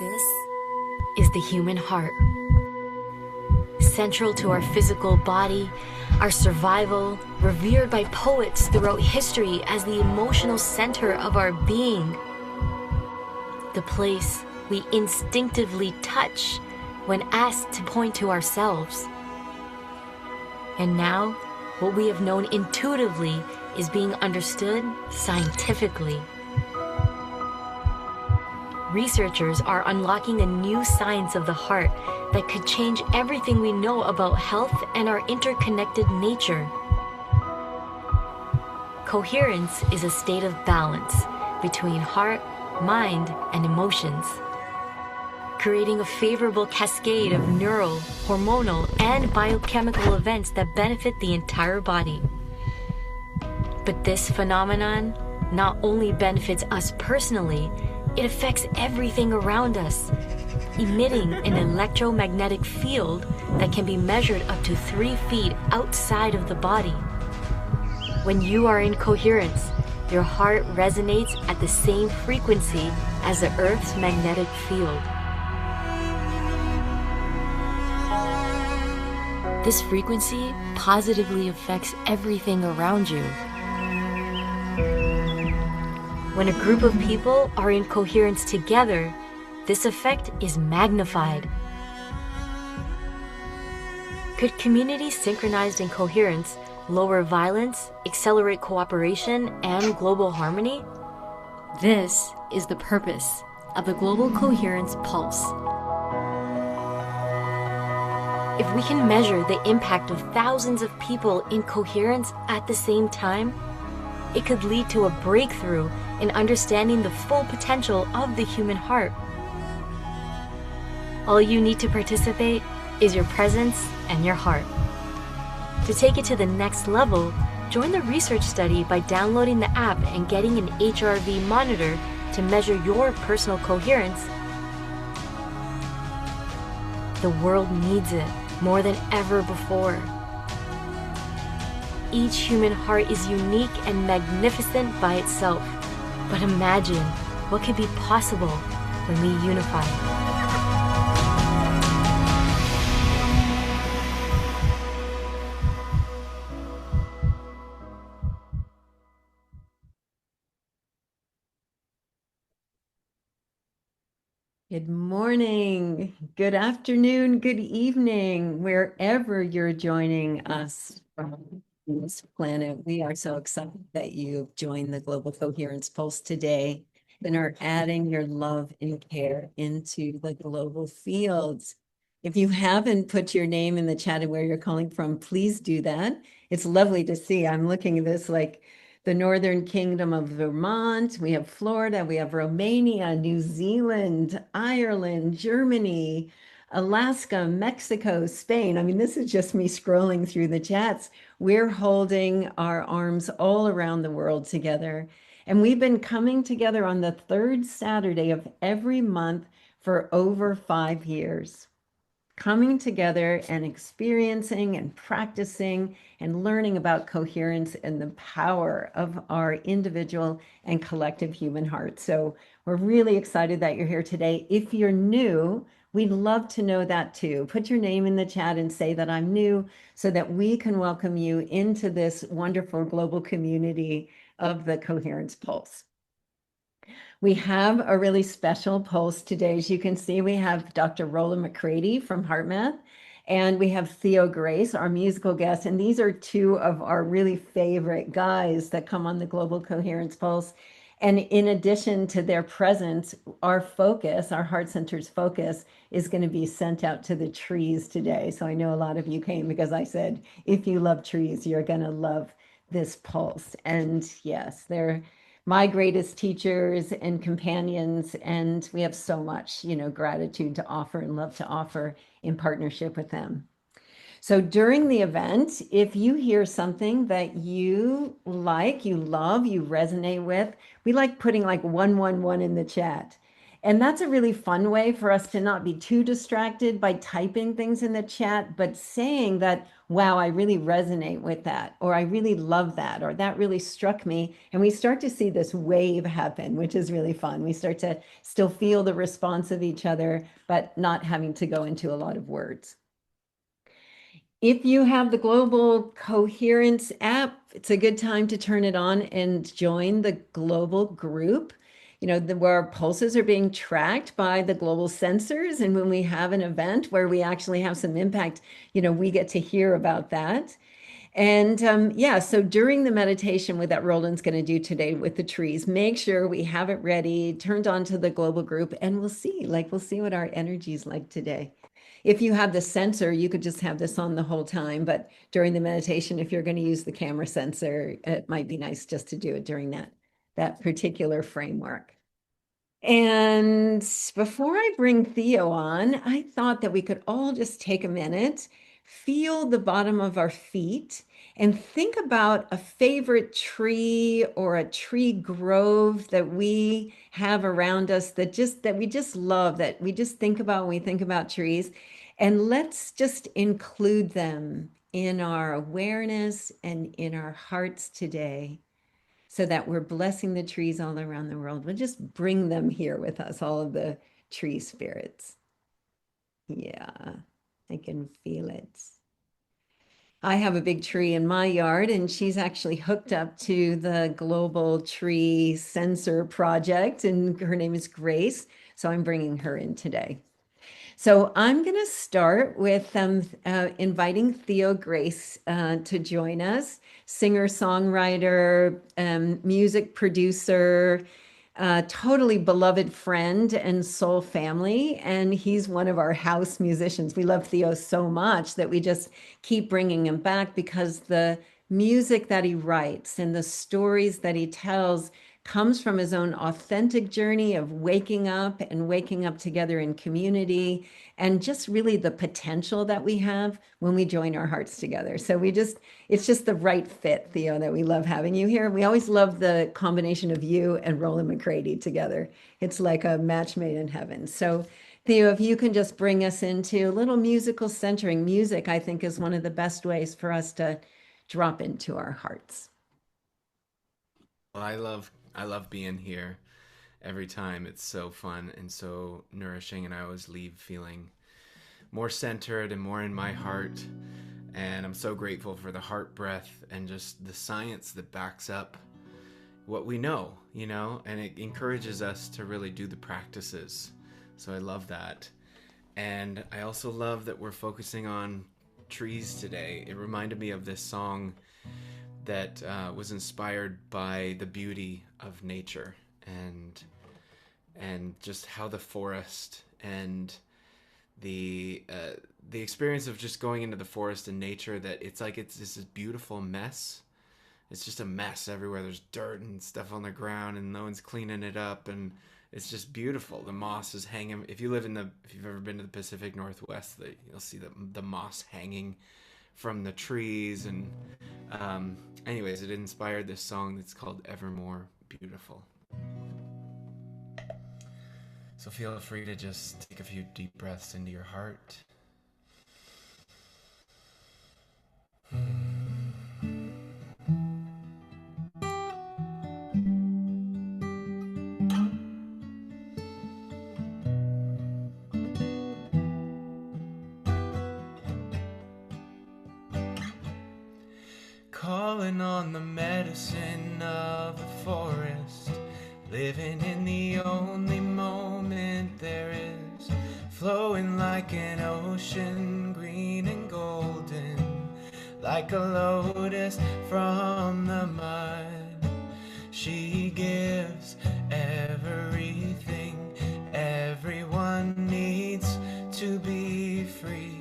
This is the human heart. Central to our physical body, our survival, revered by poets throughout history as the emotional center of our being. The place we instinctively touch when asked to point to ourselves. And now, what we have known intuitively is being understood scientifically. Researchers are unlocking a new science of the heart that could change everything we know about health and our interconnected nature. Coherence is a state of balance between heart, mind, and emotions, creating a favorable cascade of neural, hormonal, and biochemical events that benefit the entire body. But this phenomenon not only benefits us personally, it affects everything around us, emitting an electromagnetic field that can be measured up to 3 feet outside of the body. When you are in coherence, your heart resonates at the same frequency as the Earth's magnetic field. This frequency positively affects everything around you. When a group of people are in coherence together, this effect is magnified. Could communities synchronized in coherence lower violence, accelerate cooperation, and global harmony? This is the purpose of the Global Coherence Pulse. If we can measure the impact of thousands of people in coherence at the same time, it could lead to a breakthrough in understanding the full potential of the human heart. All you need to participate is your presence and your heart. To take it to the next level, join the research study by downloading the app and getting an HRV monitor to measure your personal coherence. The world needs it more than ever before. Each human heart is unique and magnificent by itself. But imagine what could be possible when we unify. Good morning, good afternoon, good evening, wherever you're joining us from this planet. We are so excited that you've joined the Global Coherence Pulse today and are adding your love and care into the global fields. If you haven't put your name in the chat and where you're calling from, please do that. It's lovely to see. I'm looking at this like the Northern Kingdom of Vermont, we have Florida, we have Romania, New Zealand, Ireland, Germany, Alaska, Mexico, Spain. I mean, this is just me scrolling through the chats. We're holding our arms all around the world together. And we've been coming together on the third Saturday of every month for over 5 years. Coming together and experiencing and practicing and learning about coherence and the power of our individual and collective human heart. So we're really excited that you're here today. If you're new, we'd love to know that too. Put your name in the chat and say that I'm new so that we can welcome you into this wonderful global community of the Coherence Pulse. We have a really special pulse today. As you can see, we have Dr. Rollin McCraty from HeartMath, and we have Theo Grace, our musical guest. And these are two of our really favorite guys that come on the Global Coherence Pulse. And in addition to their presence, our focus, our Heart Center's focus, is going to be sent out to the trees today. So I know a lot of you came because I said, if you love trees, you're going to love this pulse. And yes, they're my greatest teachers and companions, and we have so much, gratitude to offer and love to offer in partnership with them. So during the event, if you hear something that you like, you love, you resonate with, we like putting like 111 in the chat. And that's a really fun way for us to not be too distracted by typing things in the chat, but saying that wow, I really resonate with that, or I really love that, or that really struck me. And we start to see this wave happen, which is really fun. We start to still feel the response of each other, but not having to go into a lot of words. If you have the Global Coherence app, it's a good time to turn it on and join the global group. You know, where our pulses are being tracked by the global sensors. And when we have an event where we actually have some impact, you know, we get to hear about that. And yeah, so during the meditation with that Rollin's going to do today with the trees, make sure we have it ready, turned on to the global group, and we'll see what our energy is like today. If you have the sensor, you could just have this on the whole time, but during the meditation, if you're going to use the camera sensor, it might be nice just to do it during that particular framework. And before I bring Theo on, I thought that we could all just take a minute, feel the bottom of our feet, and think about a favorite tree or a tree grove that we have around us that we just love, that we just think about when we think about trees. And let's just include them in our awareness and in our hearts today, so that we're blessing the trees all around the world. We'll just bring them here with us, all of the tree spirits. Yeah, I can feel it. I have a big tree in my yard, and she's actually hooked up to the Global Tree Sensor Project, and her name is Grace. So I'm bringing her in today. So I'm going to start with inviting Theo Grace to join us, singer-songwriter, music producer, totally beloved friend and soul family. And he's one of our house musicians. We love Theo so much that we just keep bringing him back, because the music that he writes and the stories that he tells comes from his own authentic journey of waking up together in community, and just really the potential that we have when we join our hearts together. So it's just the right fit, Theo, that we love having you here. We always love the combination of you and Rollin McCraty together. It's like a match made in heaven. So Theo, if you can just bring us into a little musical centering. Music, I think, is one of the best ways for us to drop into our hearts. Well, I love being here every time. It's so fun and so nourishing, and I always leave feeling more centered and more in my heart. And I'm so grateful for the heart breath and just the science that backs up what we know, you know, and it encourages us to really do the practices. So I love that. And I also love that we're focusing on trees today. It reminded me of this song that was inspired by the beauty of nature and just how the forest and the experience of just going into the forest and nature, that it's this beautiful mess. It's just a mess everywhere. There's dirt and stuff on the ground, and no one's cleaning it up, and it's just beautiful. The moss is hanging. If you've ever been to the Pacific Northwest, you'll see the moss hanging from the trees. And anyways, it inspired this song that's called Evermore Beautiful. So feel free to just take a few deep breaths into your heart. Calling on the medicine of the forest, living in the only moment there is, flowing like an ocean, green and golden, like a lotus from the mud. She gives everything everyone needs to be free.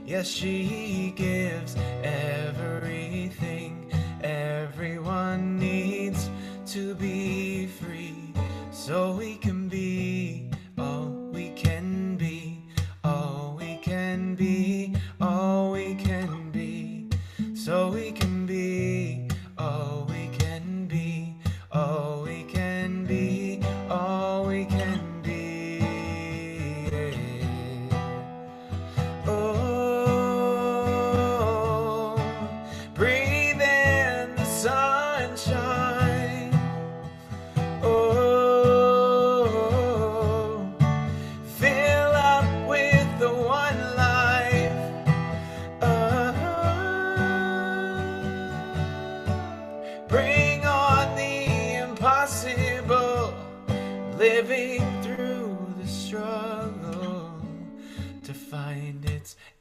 Yes, she gives everything everyone needs to be free. So we can be all we can be, all we can be, all we can be. So we can be all we can be, all we can be, all we can be. Oh,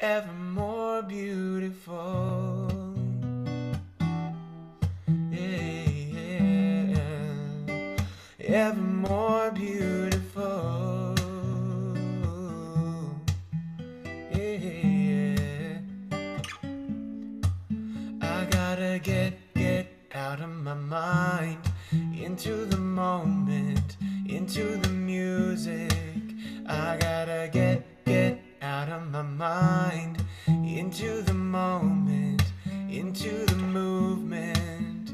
ever more beautiful. Yeah, ever more beautiful. Yeah, I gotta get out of my mind, into the moment, into the music. I gotta get out of my mind, into the moment, into the movement,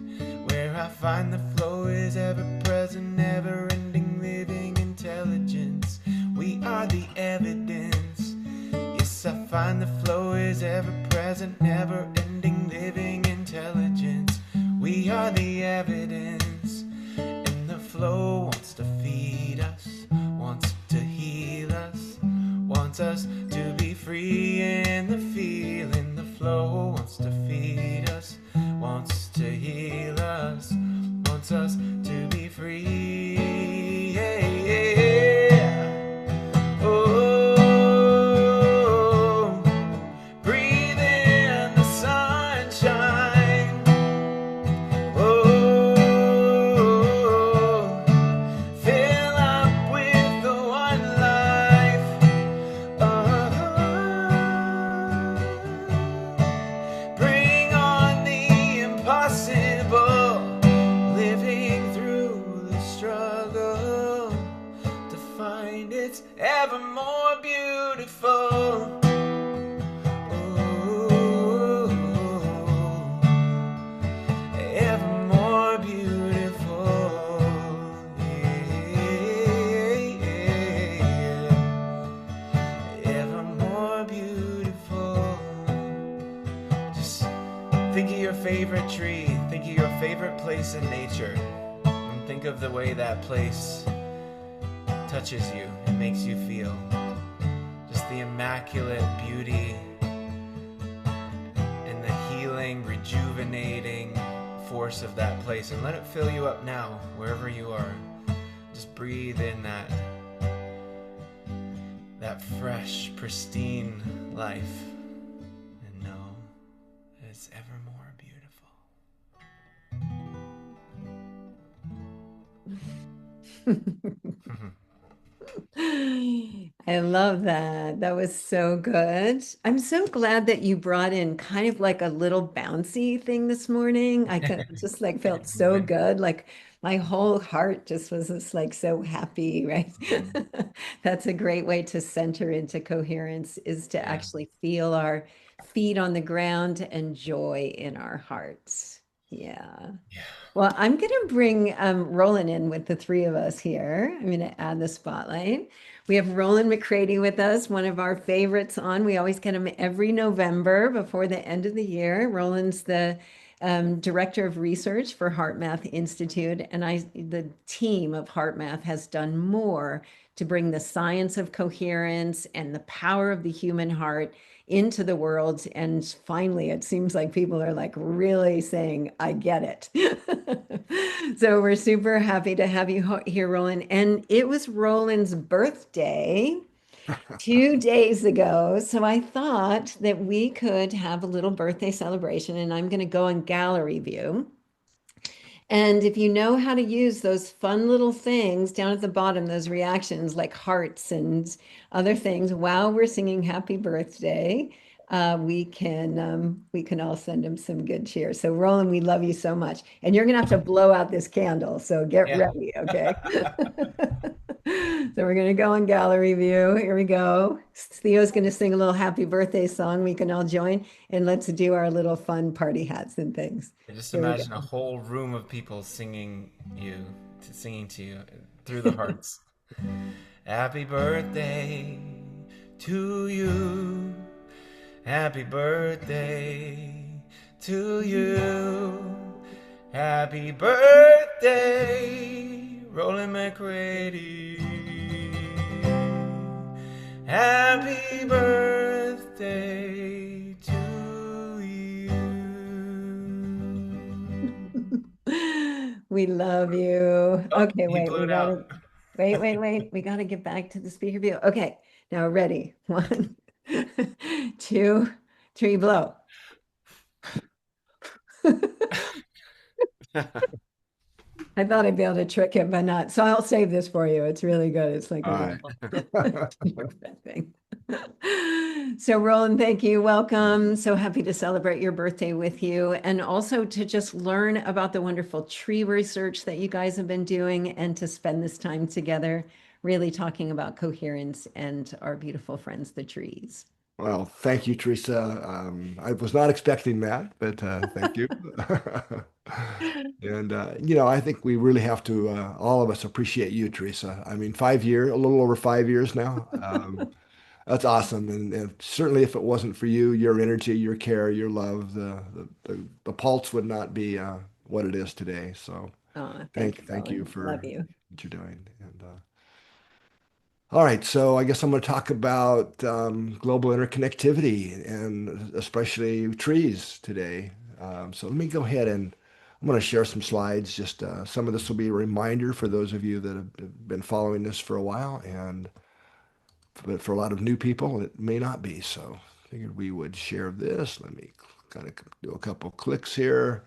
where I find the flow is ever present, never ending, living intelligence. We are the evidence. Yes, I find the flow is ever present, never ending, living intelligence. We are the evidence, and the flow wants to feed us, wants to heal us, wants us to be free in the feeling. The flow wants to feed us, wants to heal us, wants us to be free. Yeah, yeah, yeah. Oh, breathe in the sunshine. Oh, fill up with the one life. Bring on the impossible, living through the struggle to find it's ever more beautiful. Ever more beautiful. Yeah. Ever more beautiful. Just think of your favorite tree, think of your favorite place in nature, and think of the way that place touches you and makes you feel. Just the immaculate beauty and the healing, rejuvenating force of that place, and let it fill you up now, wherever you are. Just breathe in that fresh, pristine life, and know that it's ever more beautiful. I love that. That was so good. I'm so glad that you brought in kind of like a little bouncy thing this morning. I could just like felt so good. Like my whole heart just was just like so happy, right? That's a great way to center into coherence, is to Yeah. actually feel our feet on the ground and joy in our hearts. Yeah. Yeah. Well, I'm going to bring Rollin in with the three of us here. I'm going to add the spotlight. We have Rollin McCraty with us, one of our favorites on. We always get him every November before the end of the year. Rollin's the director of research for HeartMath Institute, and the team of HeartMath has done more to bring the science of coherence and the power of the human heart into the world. And finally, it seems like people are like really saying, I get it. So we're super happy to have you here, Rollin. And it was Rollin's birthday 2 days ago. So I thought that we could have a little birthday celebration, and I'm going to go on gallery view. And if you know how to use those fun little things down at the bottom, those reactions like hearts and other things, while we're singing happy birthday, we can all send him some good cheer. So Rollin, we love you so much. And you're gonna have to blow out this candle. So get Yeah. ready, okay? So we're gonna go on gallery view. Here we go. Theo's gonna sing a little happy birthday song. We can all join, and let's do our little fun party hats and things. Just Here we imagine go. a whole room of people singing to you through the hearts. Happy birthday to you. Happy birthday to you. Happy birthday, Rollin McCraty. Happy birthday to you. We love you. Oh, Okay, he wait, blew we it gotta out. wait. We gotta get back to the speaker view. Okay, now ready. One, 2, 3, blow. I thought I'd be able to trick him, but not. So I'll save this for you. It's really good. It's like a All right. little thing. So Roland, thank you. Welcome. So happy to celebrate your birthday with you, and also to just learn about the wonderful tree research that you guys have been doing, and to spend this time together really talking about coherence and our beautiful friends, the trees. Well, thank you, Teresa. I was not expecting that, but thank you. And I think we really have to, all of us, appreciate you, Teresa. I mean, 5 years, a little over 5 years now. That's awesome. And certainly, if it wasn't for you, your energy, your care, your love, the pulse would not be what it is today. So Oh, thank you, thank you Roland. for Love you. what you're doing. And all right, so I guess I'm going to talk about global interconnectivity and especially trees today. So let me go ahead and I'm going to share some slides. Just some of this will be a reminder for those of you that have been following this for a while, but for a lot of new people, it may not be. So I figured we would share this. Let me kind of do a couple clicks here.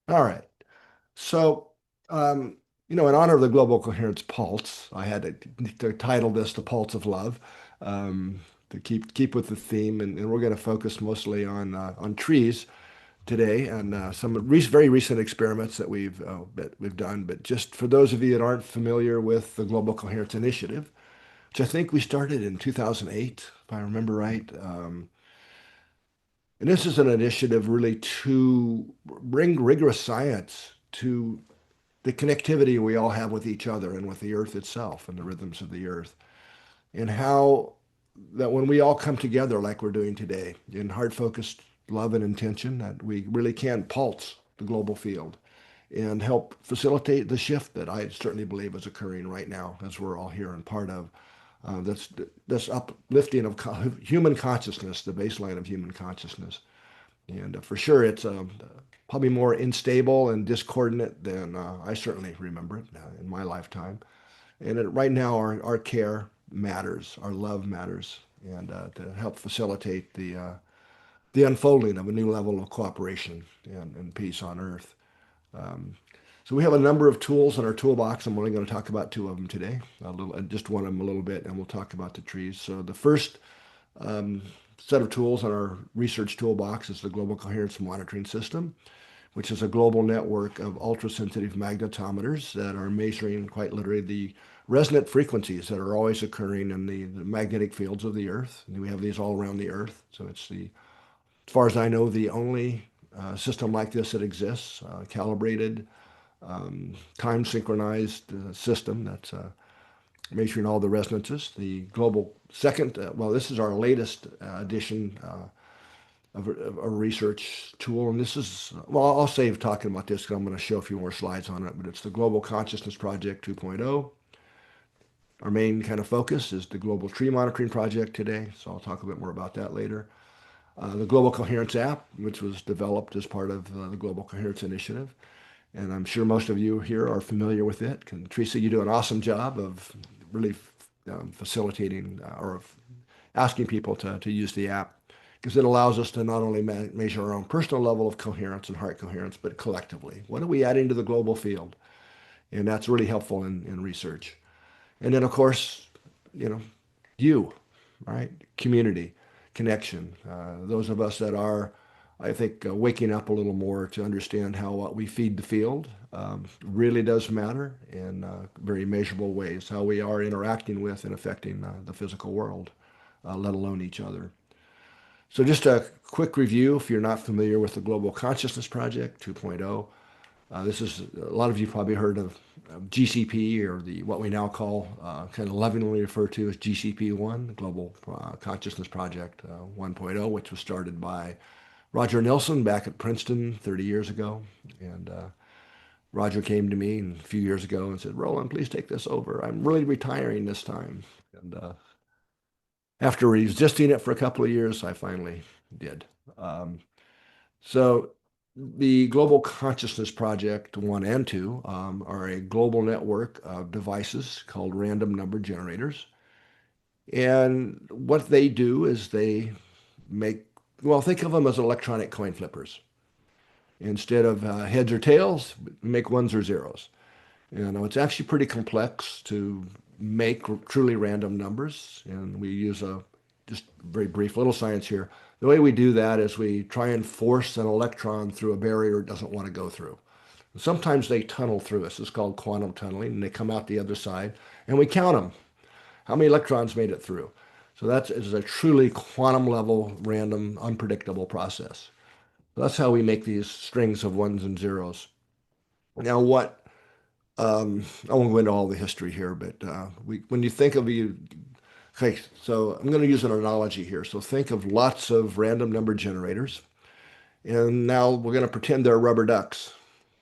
All right. So, in honor of the Global Coherence Pulse, I had to title this "The Pulse of Love," to keep with the theme, and we're going to focus mostly on trees today and some very recent experiments that we've done. But just for those of you that aren't familiar with the Global Coherence Initiative, which I think we started in 2008, if I remember right. And this is an initiative really to bring rigorous science to the connectivity we all have with each other and with the earth itself and the rhythms of the earth, and how that when we all come together like we're doing today in heart-focused love and intention, that we really can pulse the global field and help facilitate the shift that I certainly believe is occurring right now as we're all here and part of this uplifting of human consciousness, the baseline of human consciousness. And for sure, it's probably more unstable and discordant than I certainly remember it in my lifetime. And right now, our care matters, our love matters, and to help facilitate the unfolding of a new level of cooperation and peace on Earth. Um, so we have a number of tools in our toolbox. I'm only going to talk about two of them today, just one of them a little bit, and we'll talk about the trees. So the first um, set of tools in our research toolbox is the Global Coherence Monitoring System, which is a global network of ultra-sensitive magnetometers that are measuring quite literally the resonant frequencies that are always occurring in the magnetic fields of the Earth. And we have these all around the Earth. So it's as far as I know, the only system like this that exists, calibrated, time synchronized system that's measuring all the resonances. The global second, well, this is our latest edition of a research tool. And this is, well, I'll save talking about this because I'm going to show a few more slides on it, but it's the Global Consciousness Project 2.0. Our main kind of focus is the Global Tree Monitoring Project today, so I'll talk a bit more about that later. The Global Coherence app, which was developed as part of the Global Coherence Initiative. And I'm sure most of you here are familiar with it. And Teresa, you do an awesome job of really facilitating or asking people to use the app, because it allows us to not only measure our own personal level of coherence and heart coherence, but collectively. What are we adding to the global field? And that's really helpful in research. And then, of course, you know, you, right? Community, connection. Those of us that are, I think, waking up a little more to understand how what we feed the field really does matter in very measurable ways, how we are interacting with and affecting the physical world, let alone each other. So just a quick review, if you're not familiar with the Global Consciousness Project 2.0, this is, a lot of you probably heard of GCP, or what we now call, kind of lovingly referred to as GCP-1, the Global Consciousness Project 1.0, which was started by Roger Nilsson back at Princeton 30 years ago. And Roger came to me a few years ago and said, "Roland, please take this over. I'm really retiring this time." And after resisting it for a couple of years, I finally did. So the Global Consciousness Project 1 and 2 are a global network of devices called random number generators. And what they do is they make, well, think of them as electronic coin flippers. Instead of heads or tails, make ones or zeros. You know, it's actually pretty complex to make truly random numbers, and we use a just very brief little science here. The way we do that is we try and force an electron through a barrier it doesn't want to go through. Sometimes they tunnel through us. It's called quantum tunneling, and they come out the other side, and we count them. How many electrons made it through? So that is a truly quantum level, random, unpredictable process. So that's how we make these strings of ones and zeros. Now, I won't go into all the history here, but when you think of you, okay, so I'm going to use an analogy here. So think of lots of random number generators, and now we're going to pretend they're rubber ducks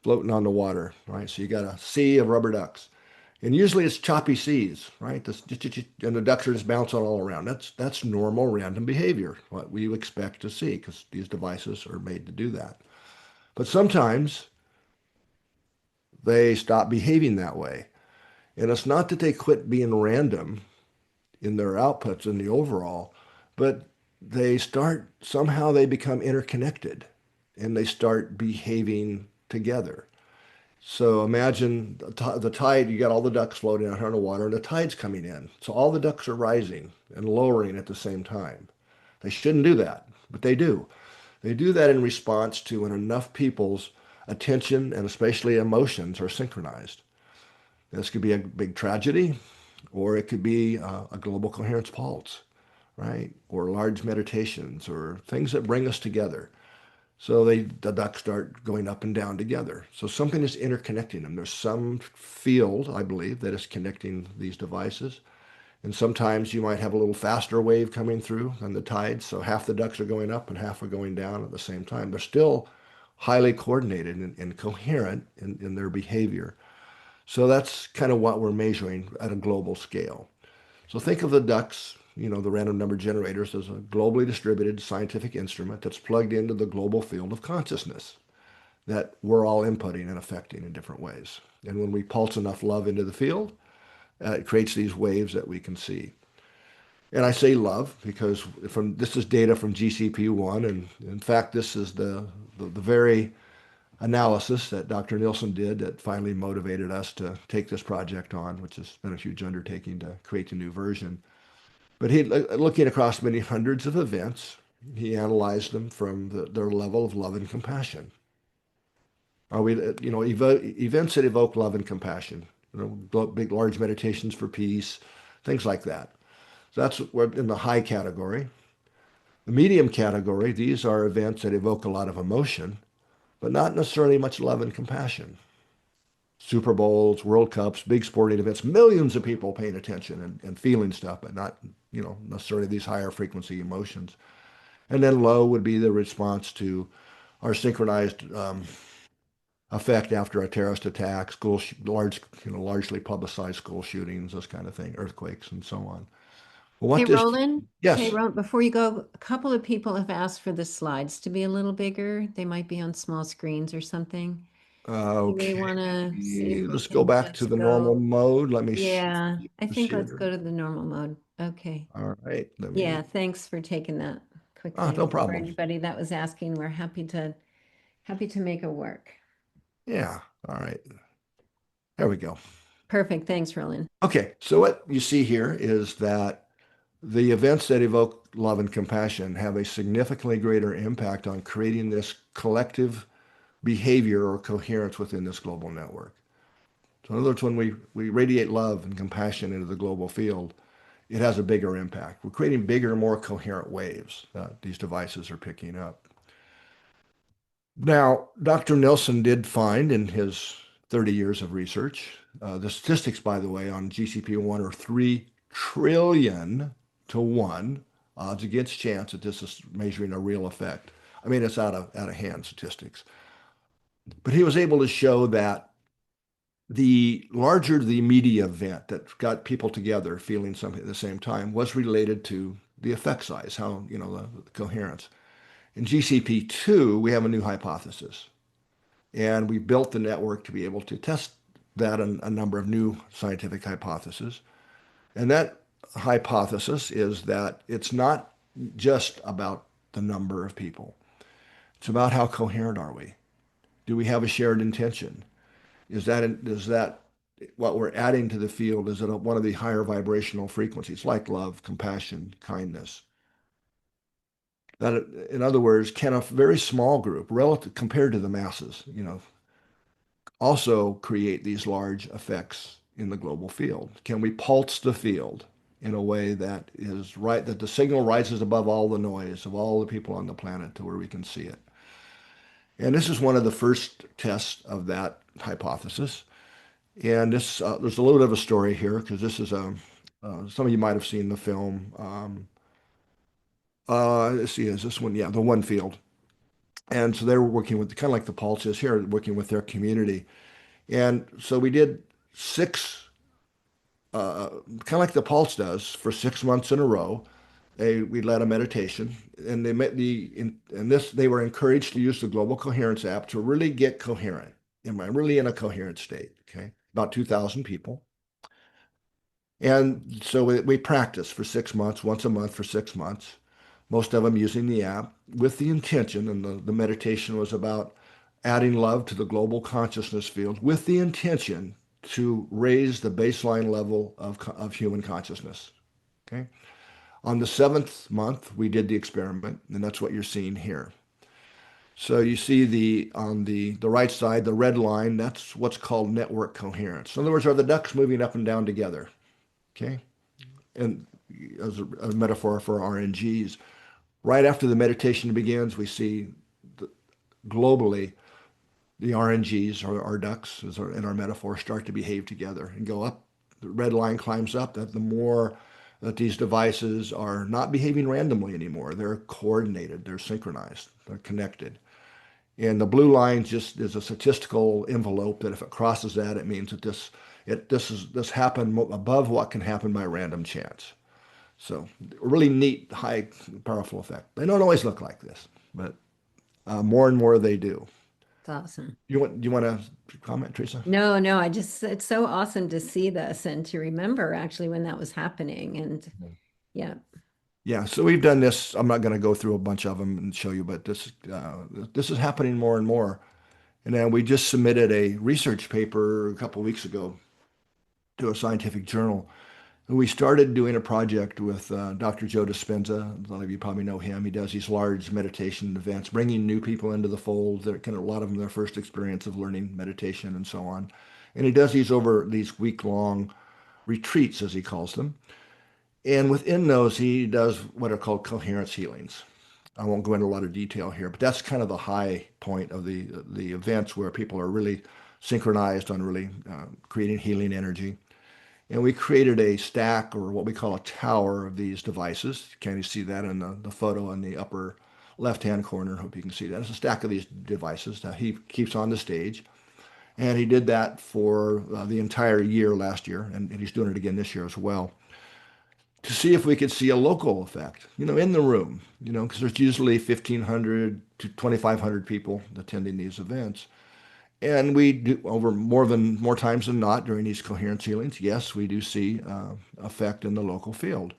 floating on the water, right? So you got a sea of rubber ducks, and usually it's choppy seas, right? And the ducks are just bouncing all around. That's normal random behavior, what we expect to see, because these devices are made to do that. But sometimes they stop behaving that way. And it's not that they quit being random in their outputs in the overall, but somehow they become interconnected and they start behaving together. So imagine the tide, you got all the ducks floating out here in the water and the tide's coming in. So all the ducks are rising and lowering at the same time. They shouldn't do that, but they do. They do that in response to when enough people's attention and especially emotions are synchronized. This could be a big tragedy, or it could be a global coherence pulse, right? Or large meditations, or things that bring us together. So the ducks start going up and down together. So something is interconnecting them. There's some field, I believe, that is connecting these devices. And sometimes you might have a little faster wave coming through than the tide. So half the ducks are going up and half are going down at the same time. They're still highly coordinated and coherent in their behavior. So that's kind of what we're measuring at a global scale. So think of the ducks, the random number generators, as a globally distributed scientific instrument that's plugged into the global field of consciousness that we're all inputting and affecting in different ways. And when we pulse enough love into the field, it creates these waves that we can see. And I say love because this is data from GCP1, and in fact, this is the very analysis that Dr. Nielsen did that finally motivated us to take this project on, which has been a huge undertaking to create a new version. But looking across many hundreds of events, he analyzed them from their level of love and compassion. Are we, events that evoke love and compassion, big, large meditations for peace, things like that. So that's in the high category. The medium category, these are events that evoke a lot of emotion, but not necessarily much love and compassion. Super Bowls, World Cups, big sporting events, millions of people paying attention and feeling stuff, but not, necessarily these higher frequency emotions. And then low would be the response to our synchronized effect after a terrorist attack, largely publicized school shootings, this kind of thing, earthquakes, and so on. Well, Hey, Rollin. Yes. Hey, Rollin, before you go, a couple of people have asked for the slides to be a little bigger. They might be on small screens or something. You may want to see if Let's we go can back to just the normal mode. Let me Yeah, I think let's share. go to the normal mode. Okay. All right. Yeah, thanks for taking that quickly. No For problem. anybody that was asking, we're happy to make it work. Yeah. All right. There we go. Perfect. Thanks, Rollin. Okay. So what you see here is that the events that evoke love and compassion have a significantly greater impact on creating this collective behavior or coherence within this global network. So in other words, when we radiate love and compassion into the global field, it has a bigger impact. We're creating bigger, more coherent waves that these devices are picking up. Now, Dr. Nielsen did find in his 30 years of research, the statistics, by the way, on GCP1 are 3 trillion to 1 odds against chance that this is measuring a real effect. I mean, it's out of hand statistics. But he was able to show that the larger the media event that got people together feeling something at the same time was related to the effect size, how, the coherence. In GCP2, we have a new hypothesis. And we built the network to be able to test that and a number of new scientific hypotheses. And that hypothesis is that it's not just about the number of people. It's about how coherent are we? Do we have a shared intention? Is that what we're adding to the field? Is it one of the higher vibrational frequencies like love, compassion, kindness? That, in other words, can a very small group, relative compared to the masses, also create these large effects in the global field? Can we pulse the field in a way that is right, that the signal rises above all the noise of all the people on the planet to where we can see it? And this is one of the first tests of that hypothesis. And there's a little bit of a story here because this is some of you might have seen the film. Let's see, is this one? Yeah, the One Field. And so they were working with kind of like the Pulse is here, working with their community. And so we did six, kind of like the Pulse does, for 6 months in a row. We led a meditation, and they were encouraged to use the Global Coherence app to really get coherent. Am I really in a coherent state? Okay, about 2,000 people. And so we practiced for 6 months, once a month for 6 months, most of them using the app with the intention, and the meditation was about adding love to the global consciousness field with the intention to raise the baseline level of human consciousness. Okay. On the 7th month, we did the experiment, and that's what you're seeing here. So you see on the right side, the red line, that's what's called network coherence. In other words, are the ducks moving up and down together? Okay. And as a metaphor for RNGs, right after the meditation begins, we see globally the RNGs, or our ducks, in our metaphor, start to behave together and go up. The red line climbs up. That the more that these devices are not behaving randomly anymore, they're coordinated, they're synchronized, they're connected. And the blue line just is a statistical envelope that if it crosses that, it means that this happened above what can happen by random chance. So a really neat, high, powerful effect. They don't always look like this, but more and more they do. It's awesome. Do you want to comment, Teresa? No, it's so awesome to see this and to remember actually when that was happening. And yeah. Yeah, so we've done this. I'm not going to go through a bunch of them and show you, but this is happening more and more. And then we just submitted a research paper a couple of weeks ago to a scientific journal. And we started doing a project with Dr. Joe Dispenza. A lot of you probably know him. He does these large meditation events, bringing new people into the fold. They're kind of a lot of them their first experience of learning meditation and so on. And he does these over these week-long retreats, as he calls them. And within those, he does what are called coherence healings. I won't go into a lot of detail here, but that's kind of the high point of the events where people are really synchronized on really creating healing energy. And we created a stack, or what we call a tower, of these devices. Can you see that in the photo in the upper left-hand corner? Hope you can see that. It's a stack of these devices that he keeps on the stage. And he did that for the entire year last year, and he's doing it again this year as well, to see if we could see a local effect, in the room, because there's usually 1,500 to 2,500 people attending these events. And we do more times than not during these coherence healings. Yes, we do see effect in the local field.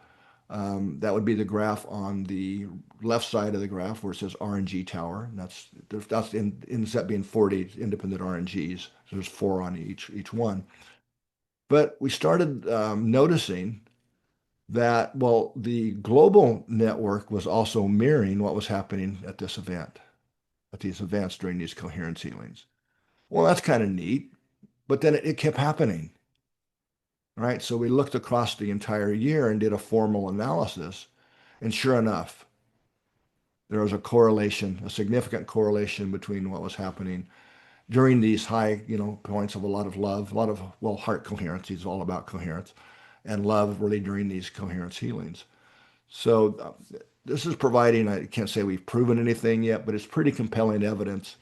That would be the graph on the left side of the graph where it says RNG tower. And that ends up being 40 independent RNGs. So there's 4 on each one. But we started noticing that, well, the global network was also mirroring what was happening at these events during these coherence healings. Well, that's kind of neat, but then it kept happening, right? So we looked across the entire year and did a formal analysis, and sure enough, there was a significant correlation between what was happening during these high, points of a lot of love, heart coherence is all about coherence, and love really during these coherence healings. So this is providing, I can't say we've proven anything yet, but it's pretty compelling evidence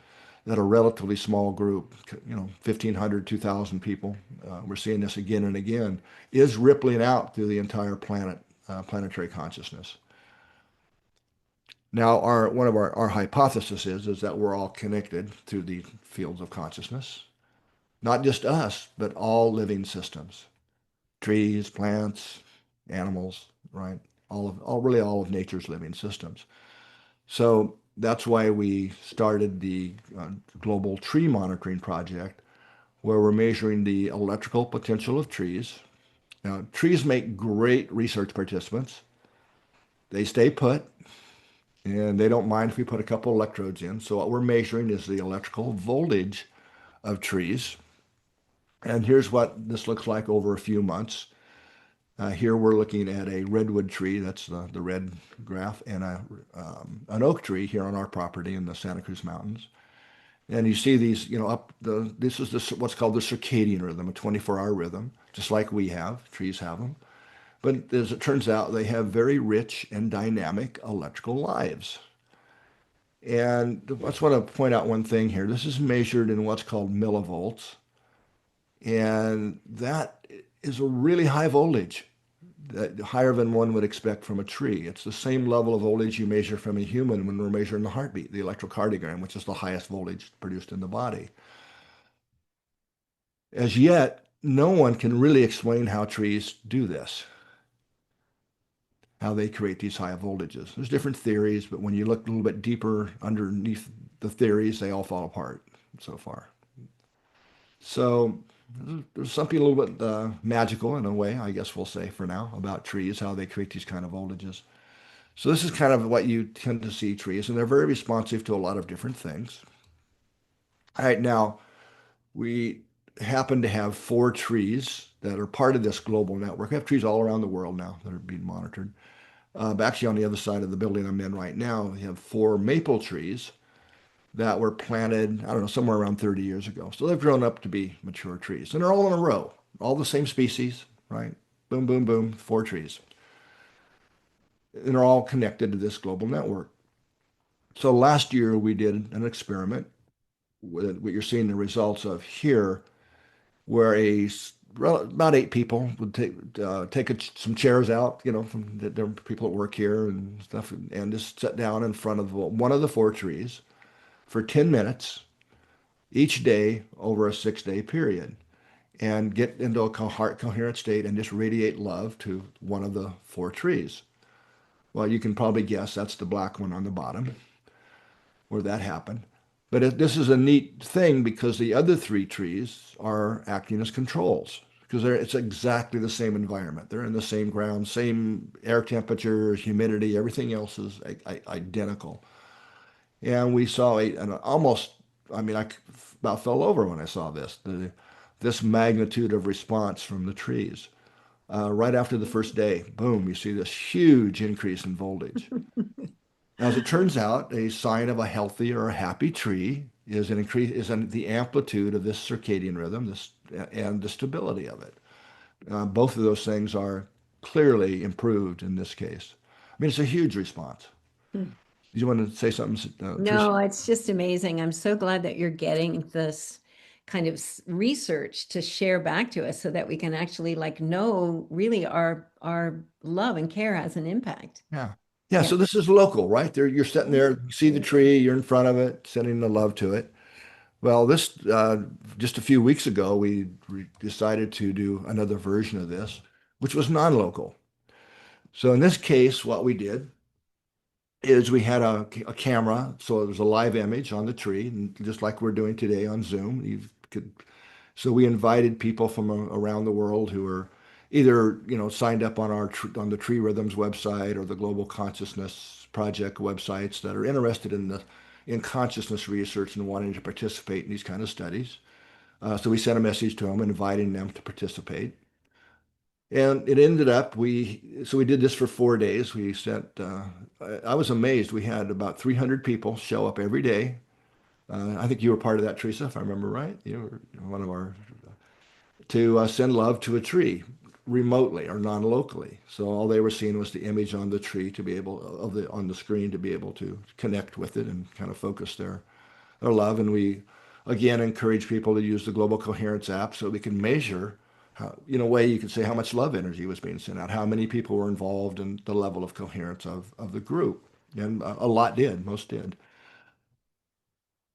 that a relatively small group, 1,500, 2,000 people, we're seeing this again and again, is rippling out through the entire planet, planetary consciousness. Now, one of our hypotheses is that we're all connected through the fields of consciousness. Not just us, but all living systems, trees, plants, animals, right? Really all of nature's living systems. So that's why we started the global tree monitoring project, where we're measuring the electrical potential of trees. Now, trees make great research participants. They stay put, and they don't mind if we put a couple electrodes in. So what we're measuring is the electrical voltage of trees. And here's what this looks like over a few months. Here we're looking at a redwood tree, that's the red graph, and an oak tree here on our property in the Santa Cruz Mountains. And you see these, this is what's called the circadian rhythm, a 24-hour rhythm, just like we have, trees have them. But as it turns out, they have very rich and dynamic electrical lives. And I just want to point out one thing here. This is measured in what's called millivolts. And that is a really high voltage, higher than one would expect from a tree. It's the same level of voltage you measure from a human when we're measuring the heartbeat, the electrocardiogram, which is the highest voltage produced in the body. As yet, no one can really explain how trees do this, how they create these high voltages. There's different theories, but when you look a little bit deeper underneath the theories, they all fall apart so far. So there's something a little bit magical in a way, I guess we'll say for now, about trees, how they create these kind of voltages. So this is kind of what you tend to see trees, and they're very responsive to a lot of different things. All right, now we happen to have 4 trees that are part of this global network. We have trees all around the world now that are being monitored. But actually, on the other side of the building I'm in right now, we have 4 maple trees that were planted, I don't know, somewhere around 30 years ago. So they've grown up to be mature trees. And they're all in a row, all the same species, right? Boom, boom, boom, 4 trees. And they're all connected to this global network. So last year we did an experiment with what you're seeing the results of here, where about 8 people would take some chairs out, from the people that work here and stuff, and just sit down in front of one of the 4 trees for 10 minutes each day over a 6-day period, and get into a heart coherent state and just radiate love to one of the 4 trees. Well, you can probably guess that's the black one on the bottom where that happened. But this is a neat thing because the other 3 trees are acting as controls because it's exactly the same environment. They're in the same ground, same air temperature, humidity, everything else is identical. And we saw an almost, I mean, I about fell over when I saw this magnitude of response from the trees. Right after the first day, boom, you see this huge increase in voltage. As it turns out, a sign of a healthy or a happy tree is in the amplitude of this circadian rhythm, and the stability of it. Both of those things are clearly improved in this case. I mean, it's a huge response. Did you want to say something, No, Tricia? it's just amazing. I'm so glad that you're getting this kind of research to share back to us so that we can actually know really our love and care has an impact. Yeah. Yeah, Yeah. so this is local, right? You're sitting there, you see the tree, you're in front of it, sending the love to it. Well, this just a few weeks ago, we decided to do another version of this, which was non-local. So in this case, what we did is we had a camera, so there was a live image on the tree, and just like we're doing today on Zoom. So we invited people from around the world who were either signed up on on the Tree Rhythms website or the Global Consciousness Project websites that are interested in consciousness research and wanting to participate in these kind of studies. So we sent a message to them inviting them to participate. And it ended up, so we did this for 4 days. We sent, I was amazed. We had about 300 people show up every day. I think you were part of that, Teresa, if I remember right. You were one of to send love to a tree remotely or non-locally. So all they were seeing was the image on the tree on the screen to be able to connect with it and kind of focus their love. And we, again, encourage people to use the Global Coherence app so we can measure how, in a way you could say how much love energy was being sent out, how many people were involved in the level of coherence of the group. And a lot did, most did.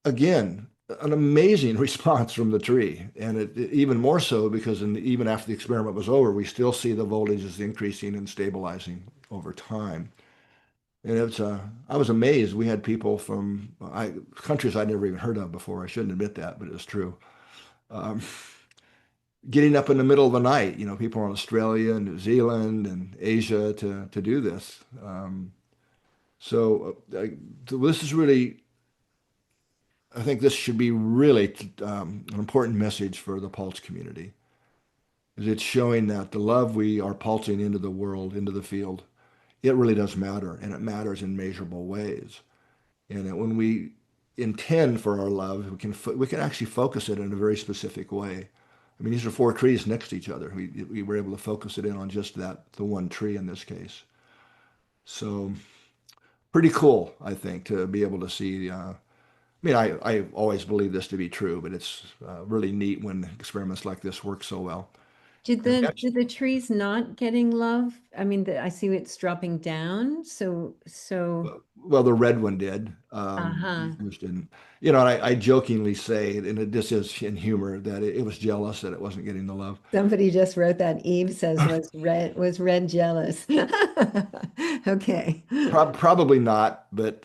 Again, an amazing response from the tree. And even more so because even after the experiment was over, we still see the voltages increasing and stabilizing over time. And I was amazed. We had people from countries I'd never even heard of before. I shouldn't admit that, but it's true. Um, Getting up in the middle of the night, people in Australia, New Zealand, and Asia to do this. So this is really, I think this should be really an important message for the Pulse community. Is it's showing that the love we are pulsing into the world, into the field, it really does matter, and it matters in measurable ways. And that when we intend for our love, we can actually focus it in a very specific way. I mean, these are four trees next to each other. We were able to focus it in on just the one tree in this case. So pretty cool, I think, to be able to see. I mean, I always believe this to be true, but it's really neat when experiments like this work so well. Did the trees not getting love? I mean, I see it's dropping down. So Well, the red one did. uh-huh. Yours didn't. And I jokingly say, and this is in humor, that it was jealous that it wasn't getting the love. Somebody just wrote that. Eve says was red jealous. Okay. Probably not, but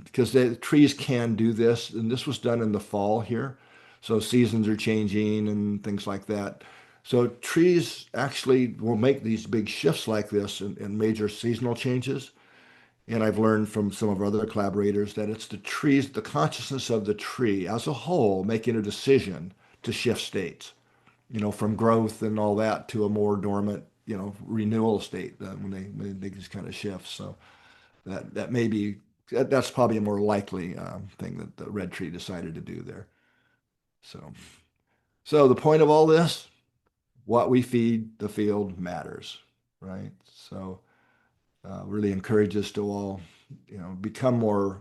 because the trees can do this, and this was done in the fall here, so seasons are changing and things like that. So trees actually will make these big shifts like this in major seasonal changes. And I've learned from some of our other collaborators that it's the trees, the consciousness of the tree as a whole, making a decision to shift states, from growth and all that to a more dormant, renewal state when they just kind of shift. So that may be that's probably a more likely thing that the red tree decided to do there. So the point of all this, what we feed the field matters, right? So really encourage us to all, become more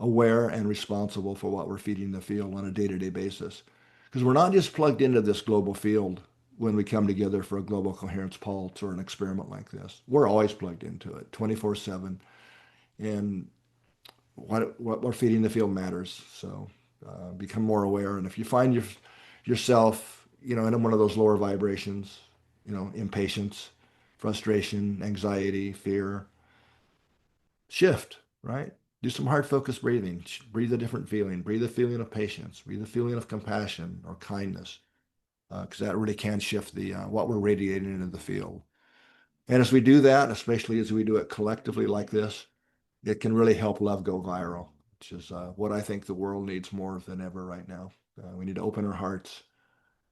aware and responsible for what we're feeding the field on a day-to-day basis. Because we're not just plugged into this global field when we come together for a global coherence pulse or an experiment like this. We're always plugged into it 24/7. And what we're feeding the field matters. So become more aware. And if you find yourself, in one of those lower vibrations, impatience, frustration, anxiety, fear, shift, right? Do some hard focused breathing. Breathe a different feeling. Breathe a feeling of patience. Breathe a feeling of compassion or kindness, because that really can shift the what we're radiating into the field. And as we do that, especially as we do it collectively like this, it can really help love go viral, which is what I think the world needs more than ever right now. We need to open our hearts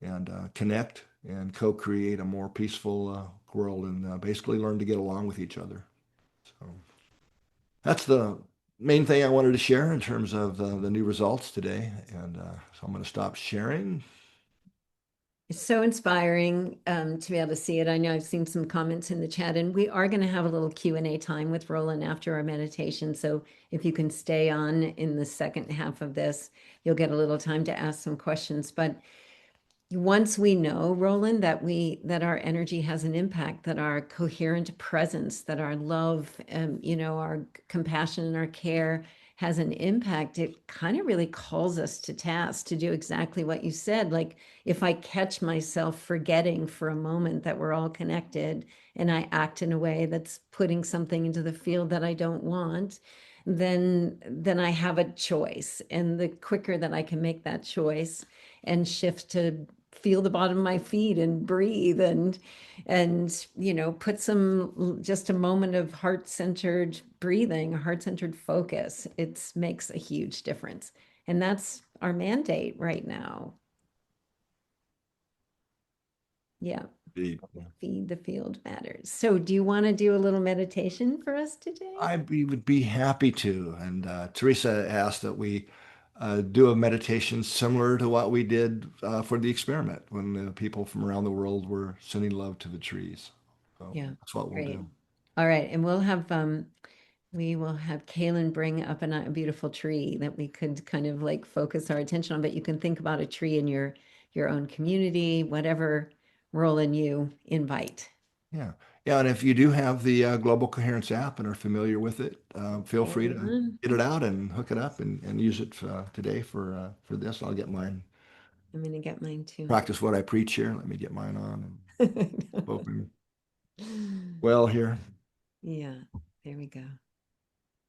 and connect and co-create a more peaceful world and basically learn to get along with each other. So that's the main thing I wanted to share in terms of the new results today. And so I'm going to stop sharing. It's so inspiring to be able to see it. I know I've seen some comments in the chat, and we are going to have a little Q&A time with Rollin after our meditation. So if you can stay on in the second half of this, you'll get a little time to ask some questions. But once we know, Rollin, that our energy has an impact, that our coherent presence, that our love, our compassion and our care has an impact, it kind of really calls us to task to do exactly what you said. Like if I catch myself forgetting for a moment that we're all connected and I act in a way that's putting something into the field that I don't want, then I have a choice. And the quicker that I can make that choice and shift to feel the bottom of my feet and breathe and put just a moment of heart-centered breathing, heart-centered focus, it makes a huge difference. And that's our mandate right now. Yeah. Feed the field matters. So do you want to do a little meditation for us today? I would be happy to. And Teresa asked that we do a meditation similar to what we did for the experiment when the people from around the world were sending love to the trees. So yeah, that's what we'll do. All right. And we will have Kaylin bring up a beautiful tree that we could kind of like focus our attention on, but you can think about a tree in your own community, whatever Rollin you invite. Yeah. Yeah, and if you do have the Global Coherence app and are familiar with it, feel free to Mhm. get it out and hook it up and use it today for this. I'll get mine. I'm gonna get mine too. Practice what I preach here. Let me get mine on and open well here. Yeah, there we go.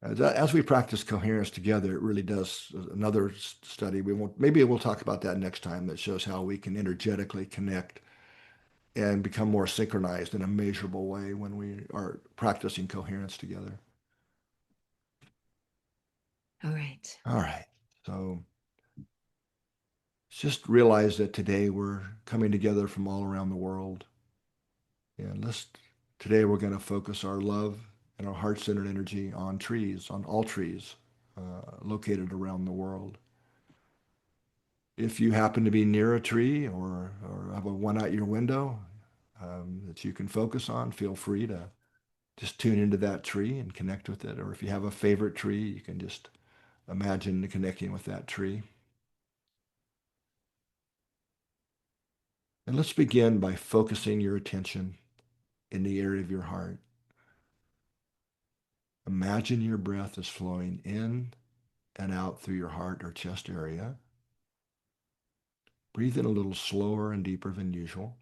As we practice coherence together, it really does. Another study we won't. Maybe we'll talk about that next time. That shows how we can energetically connect and become more synchronized in a measurable way when we are practicing coherence together. All right. All right. So just realize that today we're coming together from all around the world. And today we're going to focus our love and our heart-centered energy on trees, on all trees located around the world. If you happen to be near a tree or have a one out your window that you can focus on, feel free to just tune into that tree and connect with it. Or if you have a favorite tree, you can just imagine connecting with that tree. And let's begin by focusing your attention in the area of your heart. Imagine your breath is flowing in and out through your heart or chest area. Breathe in a little slower and deeper than usual.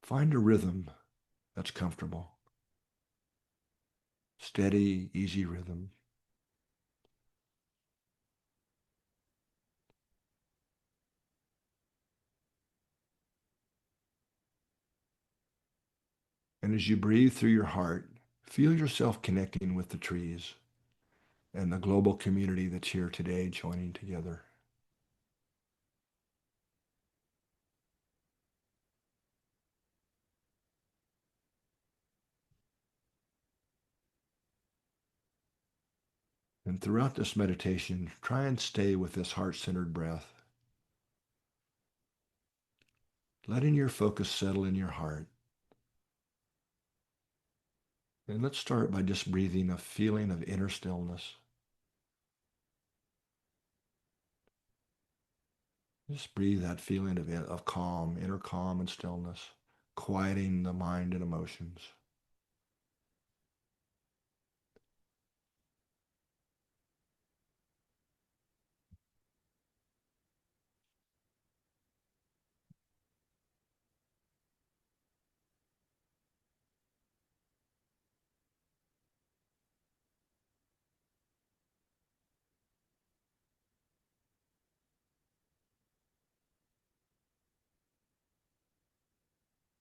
Find a rhythm that's comfortable. Steady, easy rhythm. And as you breathe through your heart, feel yourself connecting with the trees and the global community that's here today joining together. And throughout this meditation, try and stay with this heart-centered breath, letting your focus settle in your heart. And let's start by just breathing a feeling of inner stillness. Just breathe that feeling of calm, inner calm and stillness, quieting the mind and emotions.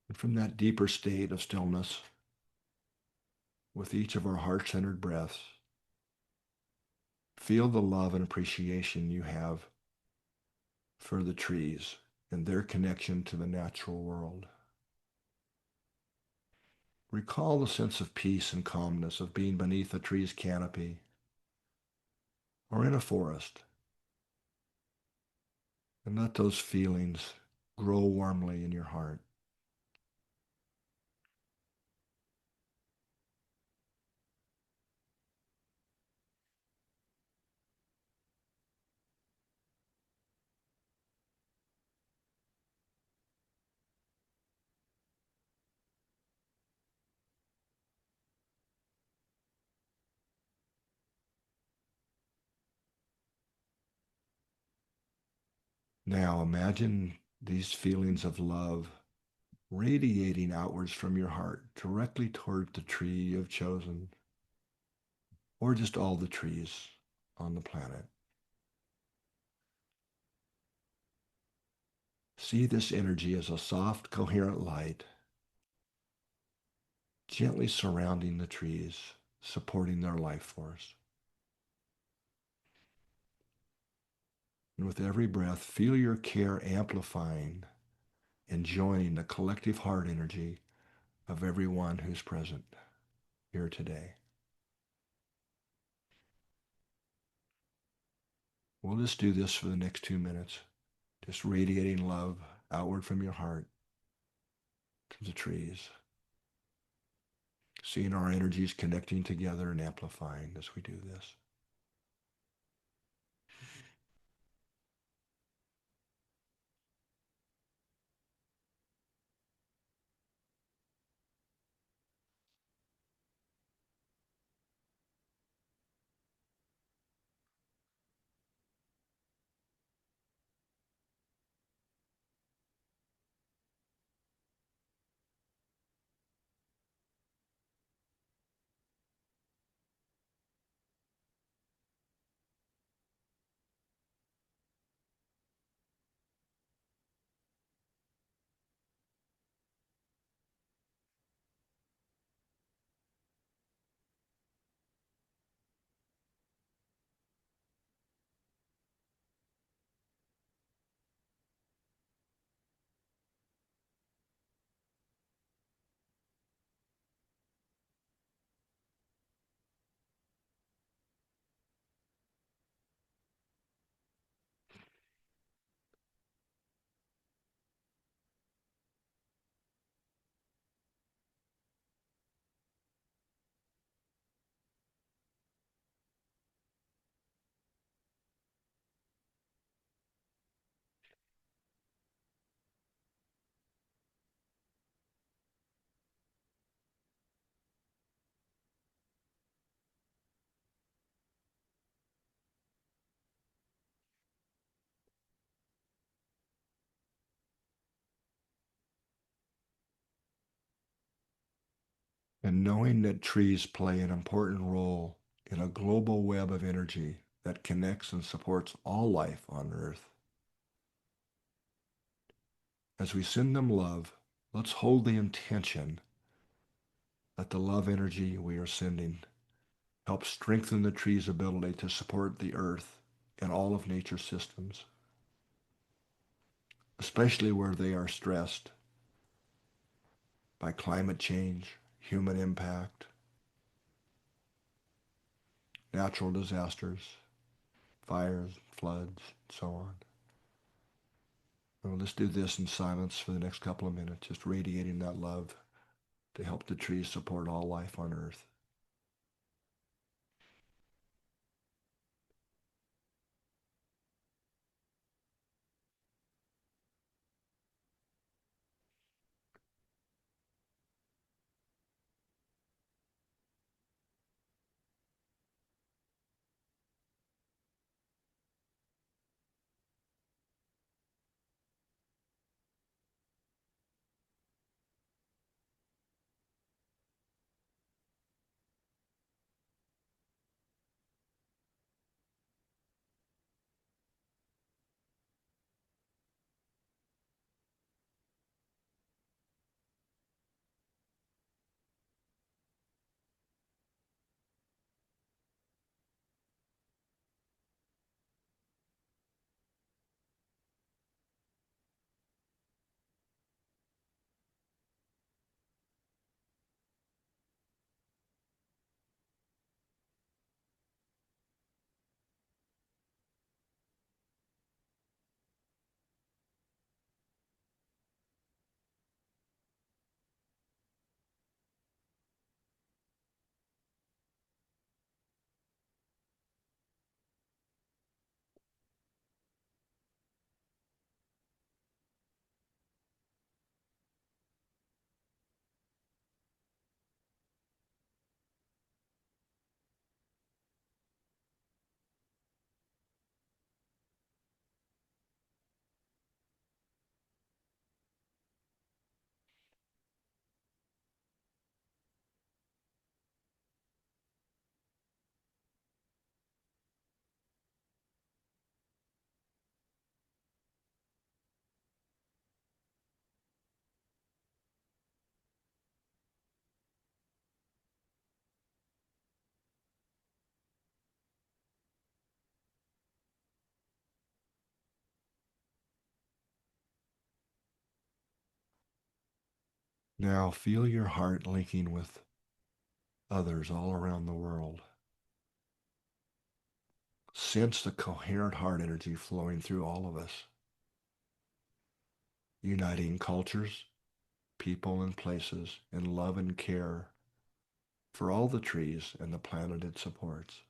And from that deeper state of stillness, with each of our heart-centered breaths, feel the love and appreciation you have for the trees and their connection to the natural world. Recall the sense of peace and calmness of being beneath a tree's canopy or in a forest, and let those feelings grow warmly in your heart. Now imagine these feelings of love radiating outwards from your heart directly toward the tree you've chosen, or just all the trees on the planet. See this energy as a soft, coherent light, gently surrounding the trees, supporting their life force. And with every breath, feel your care amplifying and joining the collective heart energy of everyone who's present here today. We'll just do this for the next 2 minutes, just radiating love outward from your heart to the trees, seeing our energies connecting together and amplifying as we do this. And knowing that trees play an important role in a global web of energy that connects and supports all life on Earth. As we send them love, let's hold the intention that the love energy we are sending helps strengthen the tree's ability to support the Earth and all of nature's systems, especially where they are stressed by climate change, human impact, natural disasters, fires, floods, so on. Well, let's do this in silence for the next couple of minutes, just radiating that love to help the trees support all life on Earth. Now feel your heart linking with others all around the world. Sense the coherent heart energy flowing through all of us, uniting cultures, people, and places in love and care for all the trees and the planet it supports.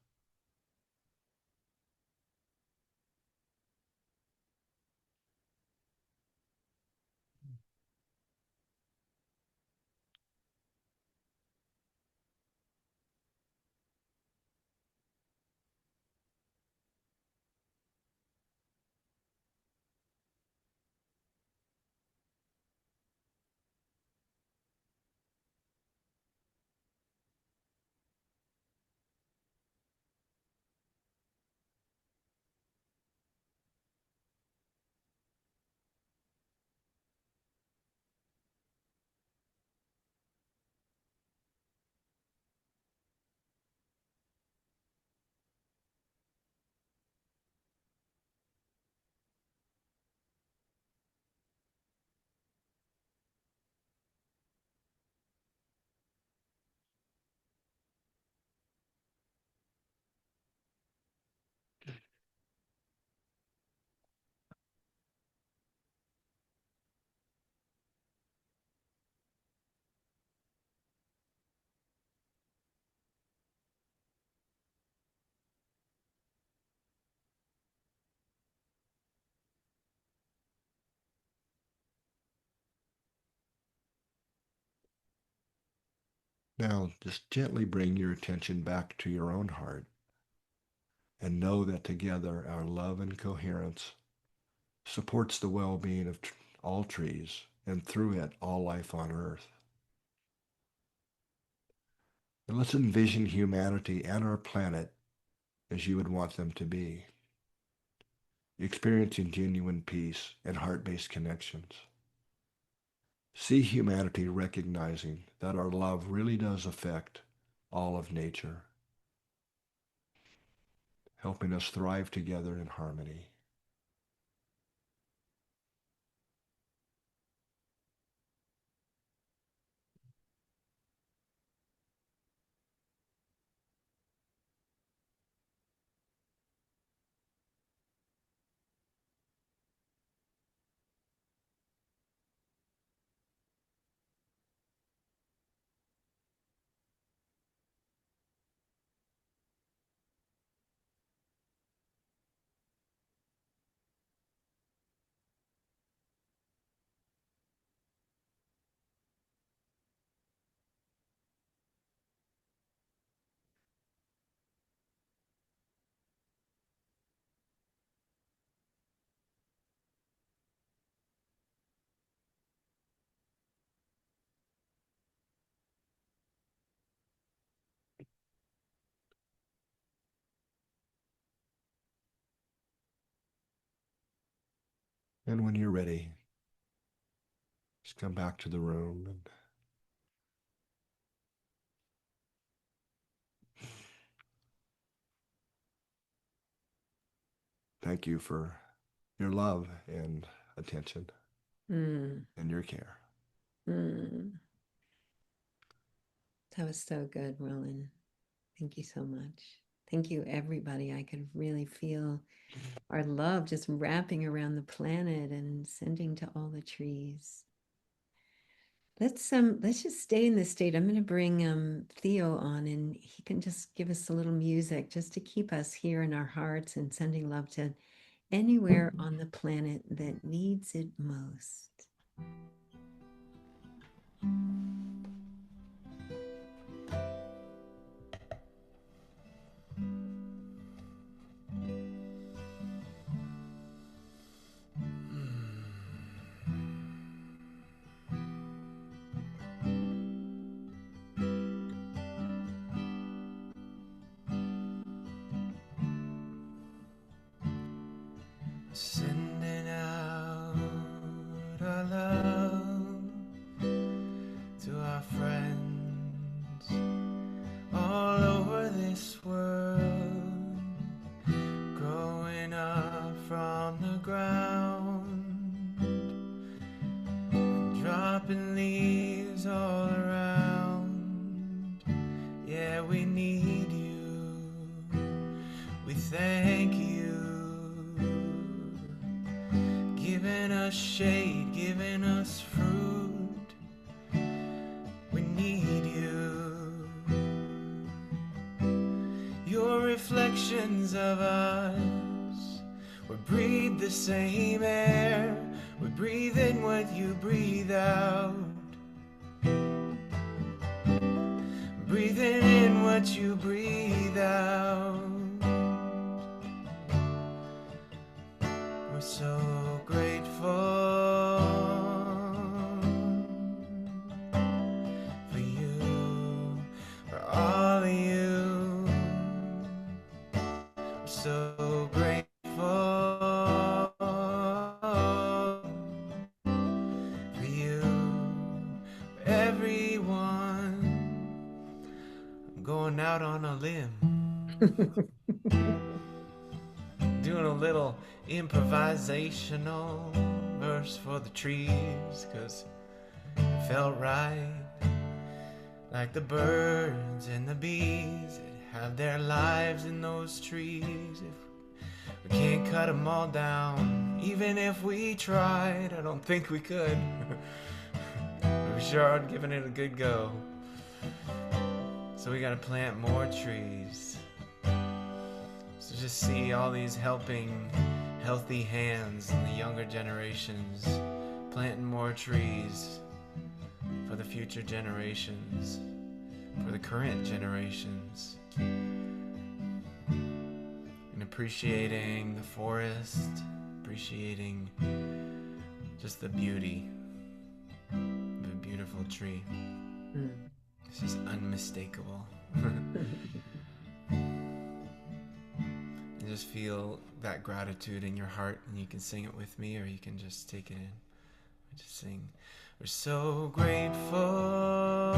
Now, just gently bring your attention back to your own heart and know that together our love and coherence supports the well-being of all trees and through it all life on Earth. And let's envision humanity and our planet as you would want them to be, experiencing genuine peace and heart-based connections. See humanity recognizing that our love really does affect all of nature, helping us thrive together in harmony. And when you're ready, just come back to the room and thank you for your love and attention and your care. That was so good, Rollin. Thank you so much. Thank you, everybody. I could really feel our love just wrapping around the planet and sending to all the trees. Let's just stay in this state. I'm going to bring Theo on, and he can just give us a little music just to keep us here in our hearts and sending love to anywhere on the planet that needs it most. Sending out our love to our friends all over this world, growing up from the ground, dropping leaves all around. Yeah, we need you. We thank you. Giving us shade, giving us fruit. We need you. Your reflections of us. We breathe the same air. We breathe in what you breathe out. Breathing in what you breathe out. We're so grateful for you, for all of you. We're so grateful for you, for everyone. I'm going out on a limb. Doing a little improvisational verse for the trees, 'cause it felt right. Like the birds and the bees that have their lives in those trees. If we can't cut them all down, even if we tried, I don't think we could. We sure are giving it a good go. So we gotta plant more trees. So just see all these helping, healthy hands in the younger generations, planting more trees for the future generations, for the current generations, and appreciating the forest, appreciating just the beauty of a beautiful tree. It's just unmistakable. And just feel that gratitude in your heart, and you can sing it with me, or you can just take it in. Just sing. We're so grateful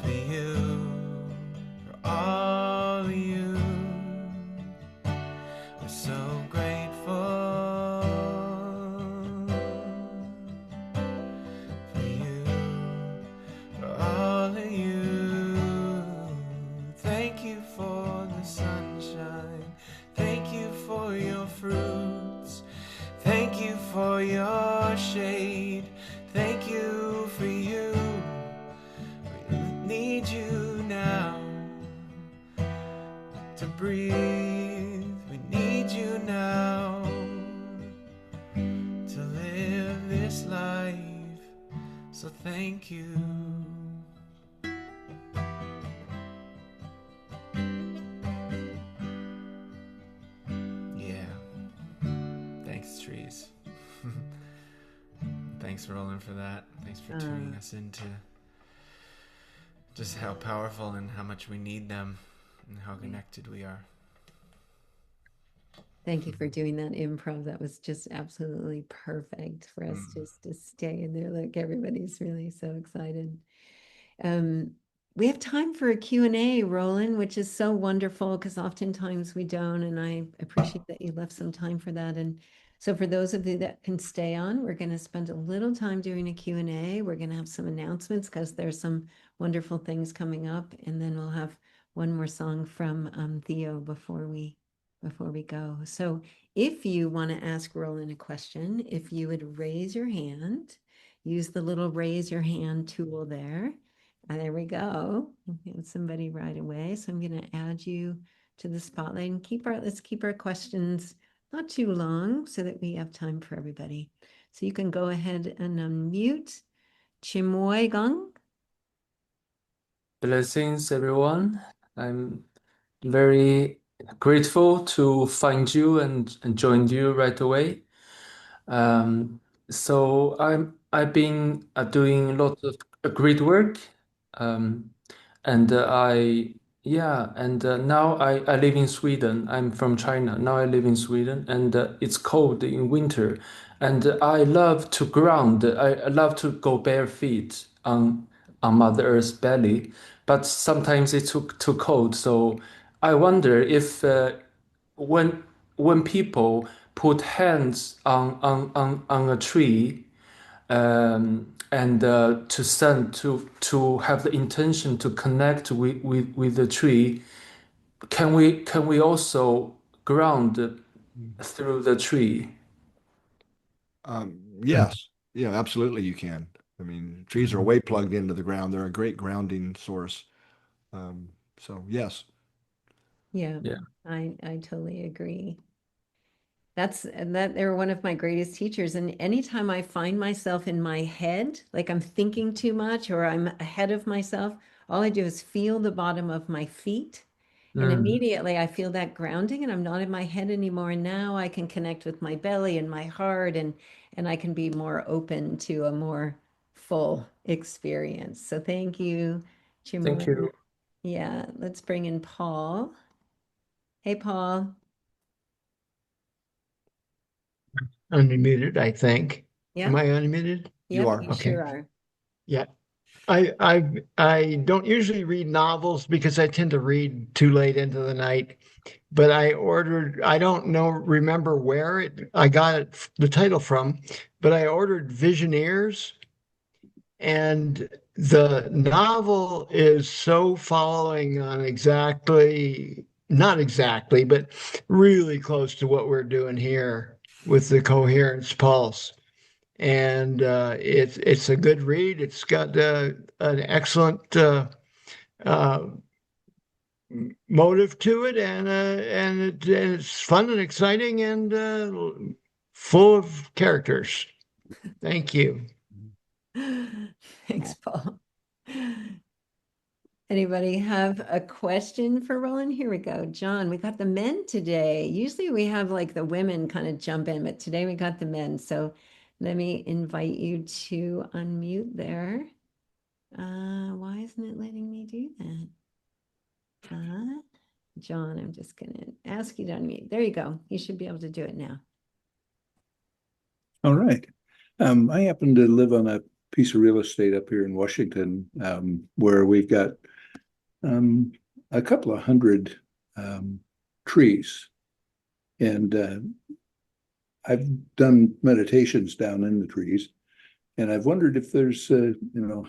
for you, for all you. We're so grateful for you, for all of you. Thank you for the sunshine. Thank you for your fruits. Thank you for your shade. Thank you for you. We need you now to breathe. We need you now to live this life. So thank you. Yeah. Thanks, trees. Thanks, Rollin, for that. Thanks for tuning us into just how powerful and how much we need them and how connected we are. Thank you for doing that improv. That was just absolutely perfect for us just to stay in there. Like everybody's really so excited. We have time for a Q&A, Rollin, which is so wonderful because oftentimes we don't. And I appreciate that you left some time for that. And so for those of you that can stay on, we're going to spend a little time doing a Q&A. We're going to have some announcements because there's some wonderful things coming up. And then we'll have one more song from Theo before we go. So if you want to ask Rollin a question, if you would raise your hand, use the little raise your hand tool there. And there we go. We have somebody right away. So I'm going to add you to the spotlight and let's keep our questions not too long so that we have time for everybody. So you can go ahead and unmute Chimoy Gong. Blessings, everyone. I'm very grateful to find you and join you right away. So I've been doing lots of great work, and now I live in Sweden. I'm from China. Now I live in Sweden, and it's cold in winter, and I love to ground. I love to go bare feet on Mother Earth's belly, but sometimes it's too cold. So I wonder if when people put hands on a tree and to have the intention to connect with the tree, can we also ground through the tree? Yes. Yeah, absolutely you can. I mean, trees are way plugged into the ground. They're a great grounding source. So yes. Yeah, Yeah. I totally agree. They're one of my greatest teachers. And anytime I find myself in my head, like I'm thinking too much or I'm ahead of myself, all I do is feel the bottom of my feet. And immediately I feel that grounding and I'm not in my head anymore. And now I can connect with my belly and my heart and I can be more open to a more full experience. So thank you, Thank Chimoy. you. Yeah, let's bring in Paul. Hey, Paul. Unmuted, I think. Yeah. Am I unmuted? You Yep, are. you Okay. sure are. Yeah. I don't usually read novels because I tend to read too late into the night. But I don't remember where I got the title from, but I ordered Visioneers, and the novel is so following on not exactly, but really close to what we're doing here with the Coherence Pulse. And it's a good read. It's got an excellent motive to it, and it's fun and exciting and full of characters. Thank you. Thanks, Paul. Anybody have a question for Rollin? Here we go. John, we got the men today. Usually we have like the women kind of jump in, but today we got the men. So let me invite you to unmute there. Why isn't it letting me do that? John, I'm just going to ask you to unmute. There you go. You should be able to do it now. All right. I happen to live on a piece of real estate up here in Washington, where we've got a couple of hundred trees. And I've done meditations down in the trees. And I've wondered if there's,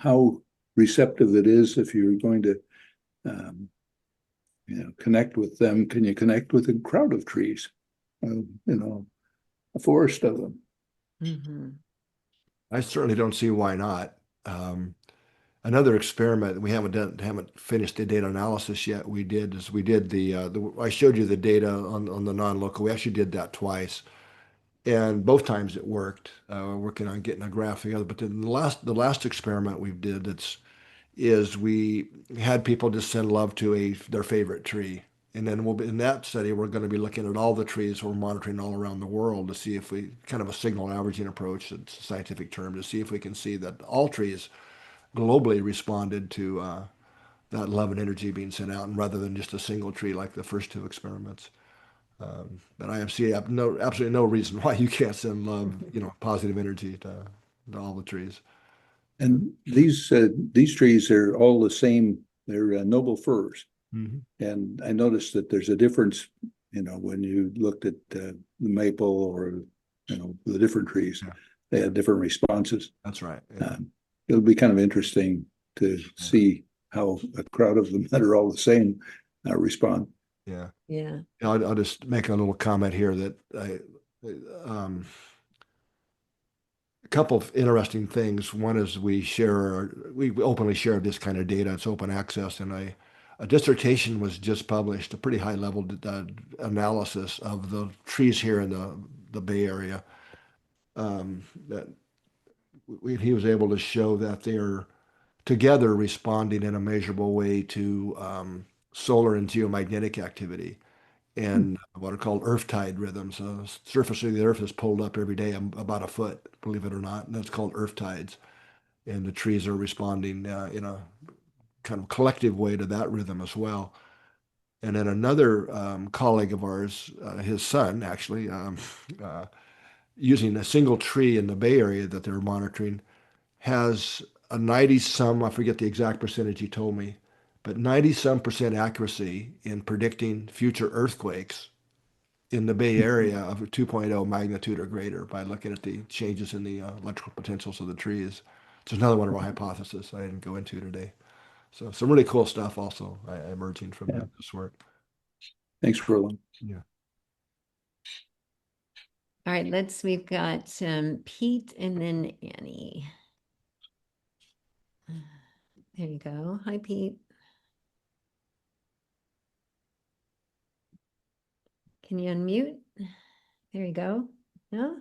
how receptive it is if you're going to, connect with them. Can you connect with a crowd of trees? A forest of them. Mm-hmm. I certainly don't see why not. Another experiment we haven't finished the data analysis yet. We did the I showed you the data on the non-local. We actually did that twice, and both times it worked. We're working on getting a graph together. But then the last experiment we did is we had people just send love to their favorite tree. And then in that study, we're going to be looking at all the trees we're monitoring all around the world to see if we kind of a signal averaging approach, it's a scientific term, to see if we can see that all trees globally responded to that love and energy being sent out, and rather than just a single tree like the first two experiments. But I see absolutely no reason why you can't send love, positive energy to all the trees. And these trees are all the same. They're noble firs. Mm-hmm. And I noticed that there's a difference, when you looked at the maple or, the different trees, Yeah. They had different responses. That's right. Yeah. It'll be kind of interesting to see how a crowd of them that are all the same respond. Yeah. Yeah. I'll just make a little comment here that a couple of interesting things. One is we openly share this kind of data. It's open access, and a dissertation was just published, a pretty high level analysis of the trees here in the Bay Area. That he was able to show that they're together responding in a measurable way to solar and geomagnetic activity and what are called earth tide rhythms. The surface of the earth is pulled up every day about a foot, believe it or not, and that's called earth tides. And the trees are responding in a kind of collective way to that rhythm as well. And then another colleague of ours, his son actually, using a single tree in the Bay Area that they're monitoring, has a 90-some, I forget the exact percentage he told me, but 90-some% accuracy in predicting future earthquakes in the Bay Area of a 2.0 magnitude or greater by looking at the changes in the electrical potentials of the trees. So it's another one of our hypotheses I didn't go into today. So some really cool stuff also emerging from this work. Thanks, Rollin. Yeah. All right, we've got Pete and then Annie. There you go. Hi, Pete. Can you unmute? There you go. No?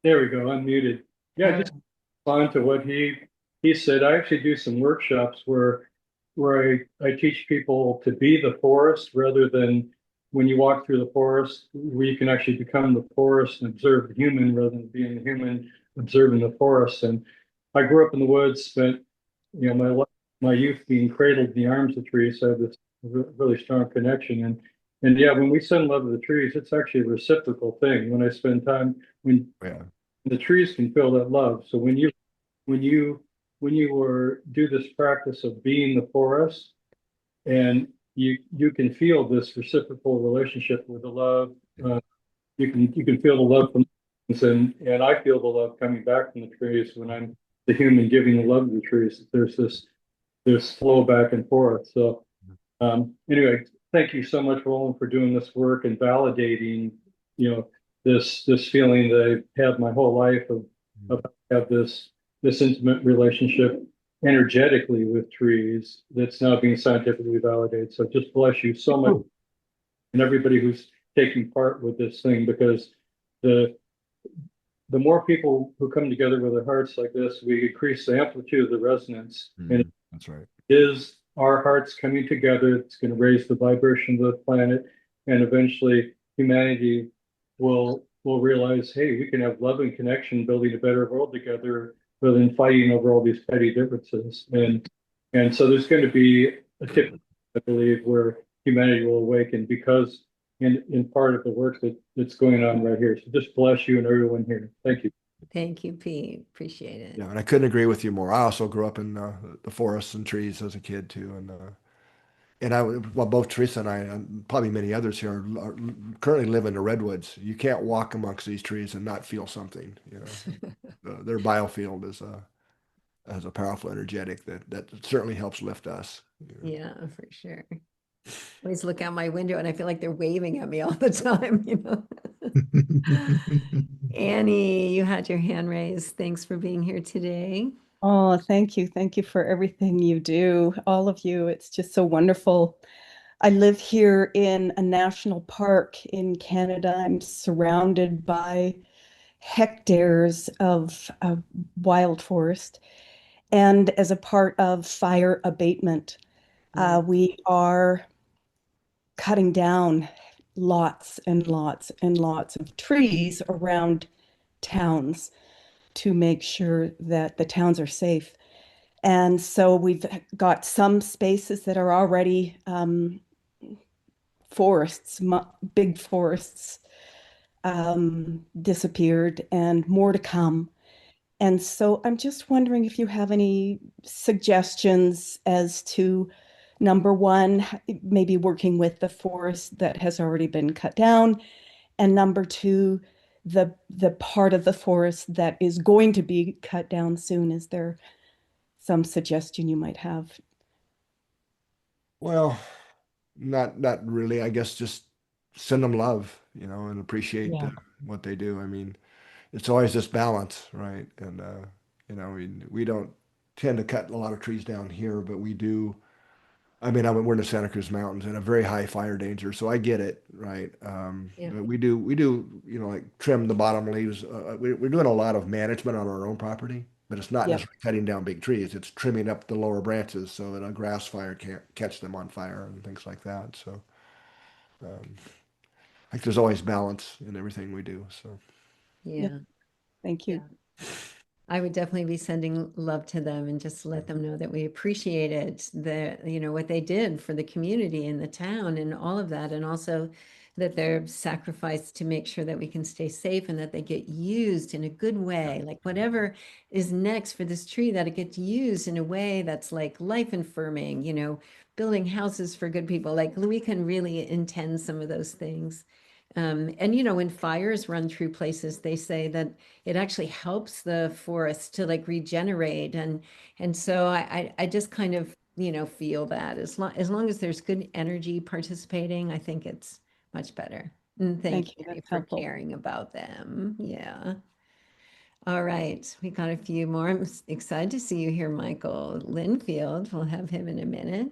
There we go. Unmuted. Yeah, just on to what he said. I actually do some workshops where I teach people to be the forest rather than when you walk through the forest, where you can actually become the forest and observe the human rather than being the human observing the forest. And I grew up in the woods, spent my youth being cradled in the arms of trees, so I have this really strong connection. And yeah, when we send love to the trees, it's actually a reciprocal thing. When I spend time, when the trees can feel that love. So when you do this practice of being the forest, and you can feel this reciprocal relationship with the love. You can feel the love from and I feel the love coming back from the trees when I'm the human giving the love to the trees. There's this flow back and forth. So anyway, thank you so much, Rollin, for doing this work and validating, this feeling that I've had my whole life of have this intimate relationship energetically with trees that's now being scientifically validated. So just bless you so much and everybody who's taking part with this thing, because the more people who come together with their hearts like this, we increase the amplitude of the resonance. And that's right. Is our hearts coming together, it's going to raise the vibration of the planet, and eventually humanity will realize, hey, we can have love and connection, building a better world together rather than fighting over all these petty differences. And so there's going to be a tip, I believe, where humanity will awaken because in part of the work that's going on right here. So just bless you and everyone here. Thank you. Thank you, Pete. Appreciate it. Yeah, and I couldn't agree with you more. I also grew up in the forests and trees as a kid too, and well, both Teresa and I, and probably many others here, are currently live in the redwoods. You can't walk amongst these trees and not feel something. You know, their biofield is has a powerful energetic that certainly helps lift us. You know? Yeah, for sure. I always look out my window and I feel like they're waving at me all the time, you know. Annie, you had your hand raised. Thanks for being here today. Oh, thank you. Thank you for everything you do, all of you. It's just so wonderful. I live here in a national park in Canada. I'm surrounded by hectares of wild forest. And as a part of fire abatement, we are cutting down lots and lots and lots of trees around towns to make sure that the towns are safe. And so we've got some spaces that are already forests, big forests disappeared and more to come. And so I'm just wondering if you have any suggestions as to number one, maybe working with the forest that has already been cut down, and number two, the part of the forest that is going to be cut down soon. Is there some suggestion you might have? Well, not really. I guess just send them love, you know, and appreciate Yeah. what they do. I mean, it's always this balance, right? And you know, we don't tend to cut a lot of trees down here, but we do. I mean, we're in the Santa Cruz Mountains and a very high fire danger, so I get it, right? Yeah. But we do, you know, like trim the bottom leaves. We're doing a lot of management on our own property, but it's not Yep. necessarily cutting down big trees. It's trimming up the lower branches so that a grass fire can't catch them on fire and things like that. So, um, like there's always balance in everything we do. So, Yeah. Thank you. Yeah. I would definitely be sending love to them and just let them know that we appreciate it, you know, what they did for the community and the town and all of that. And also that they're sacrificed to make sure that we can stay safe and that they get used in a good way. Like whatever is next for this tree, that it gets used in a way that's like life affirming, you know, building houses for good people. Like we can really intend some of those things. And you know, when fires run through places, they say that it actually helps the forest to like regenerate. And so I just kind of, you know, feel that as long as there's good energy participating, I think it's much better. And thank you That's for helpful. caring about them. Yeah. All right. We got a few more. I'm excited to see you here, Michael Linfield. We'll have him in a minute.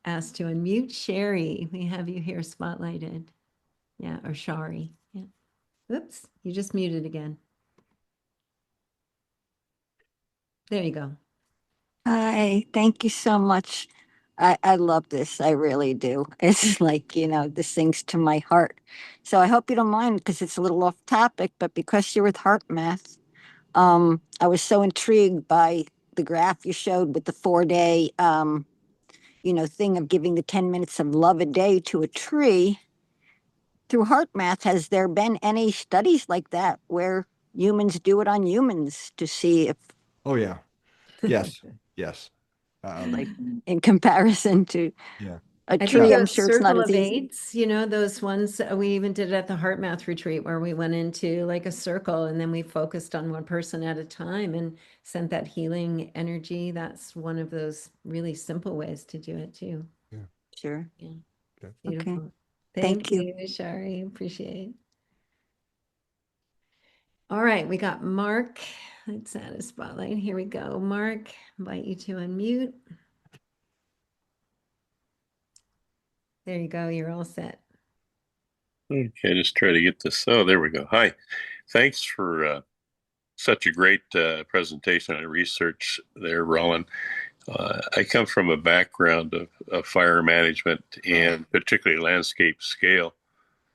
Asked to unmute. Sherry, we have you here spotlighted. Yeah, or Shari. Yeah. Oops, you just muted again. There you go. Hi, thank you so much. I love this. I really do. It's like, you know, this thing's to my heart. So I hope you don't mind because it's a little off topic, but because you're with HeartMath, I was so intrigued by the graph you showed with the 4-day, you know, thing of giving the 10 minutes of love a day to a tree. Through HeartMath, has there been any studies like that where humans do it on humans to see if, oh yeah, yes, yes, like, in comparison to yeah. a I think tree? I'm those sure it's not circle as of easy. eights, you know, those ones we even did at the HeartMath retreat where we went into like a circle and then we focused on one person at a time and sent that healing energy. That's one of those really simple ways to do it too. Sure. Yeah. Okay. Beautiful. Okay. Thank Thank you. you, Shari. Appreciate it. All right, we got Mark. Let's add a spotlight. Here we go. Mark, invite you to unmute. There you go. You're all set. Okay, just try to get this. Oh, there we go. Hi. Thanks for such a great presentation and research there, Rollin. I come from a background of fire management and particularly landscape scale.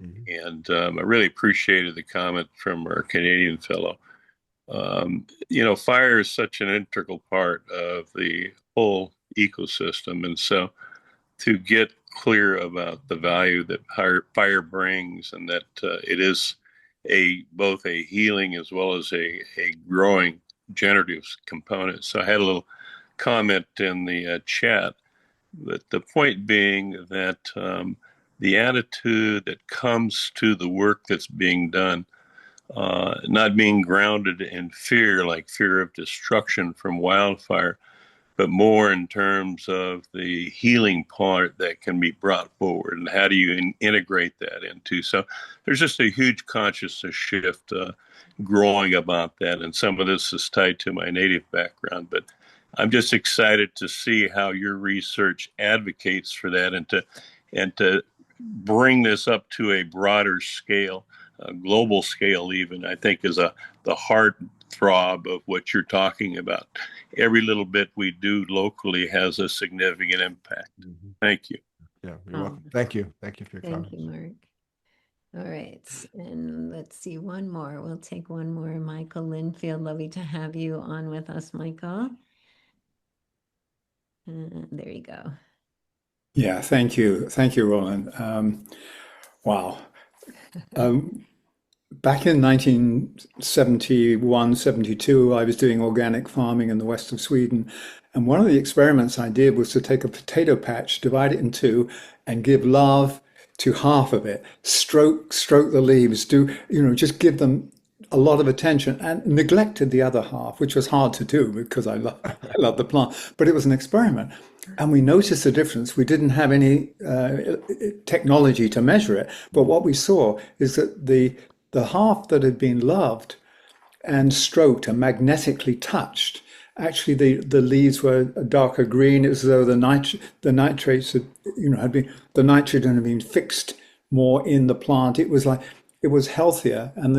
Mhm. And I really appreciated the comment from our Canadian fellow Fire is such an integral part of the whole ecosystem. And so to get clear about the value that fire brings, and that it is both a healing as well as a growing generative component. So I had a little comment in the chat, but the point being that the attitude that comes to the work that's being done, not being grounded in fear, like fear of destruction from wildfire, but more in terms of the healing part that can be brought forward, and how do you integrate that into. So there's just a huge consciousness shift growing about that, and some of this is tied to my native background, but I'm just excited to see how your research advocates for that, and to bring this up to a broader scale, a global scale even, I think is the heart throb of what you're talking about. Every little bit we do locally has a significant impact. Mm-hmm. Thank you. Yeah, you're welcome. Thank you. Thank you for your Thank comments. you, Mark. All right, and let's see one more. We'll take one more. Michael Linfield, lovely to have you on with us, Michael. There you go. Yeah, thank you. Thank you, Rollin. Wow. Back in 1971, 72, I was doing organic farming in the west of Sweden. And one of the experiments I did was to take a potato patch, divide it in two, and give love to half of it. Stroke the leaves, just give them a lot of attention, and neglected the other half, which was hard to do because I love the plant. But it was an experiment. And we noticed the difference. We didn't have any technology to measure it. But what we saw is that the half that had been loved and stroked and magnetically touched, actually the leaves were a darker green. It was as though the nitrates had the nitrogen had been fixed more in the plant. It was healthier, and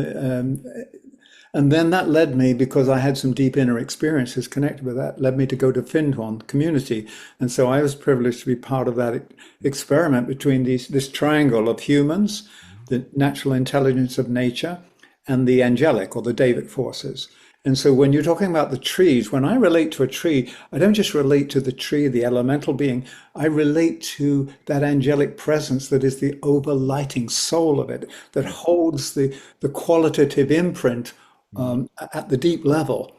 then that led me, because I had some deep inner experiences connected with that, led me to go to Findhorn community. And so I was privileged to be part of that experiment between this triangle of humans, the natural intelligence of nature, and the angelic or the Davic forces. And so when you're talking about the trees, when I relate to a tree, I don't just relate to the tree, the elemental being, I relate to that angelic presence that is the overlighting soul of it, that holds the qualitative imprint at the deep level.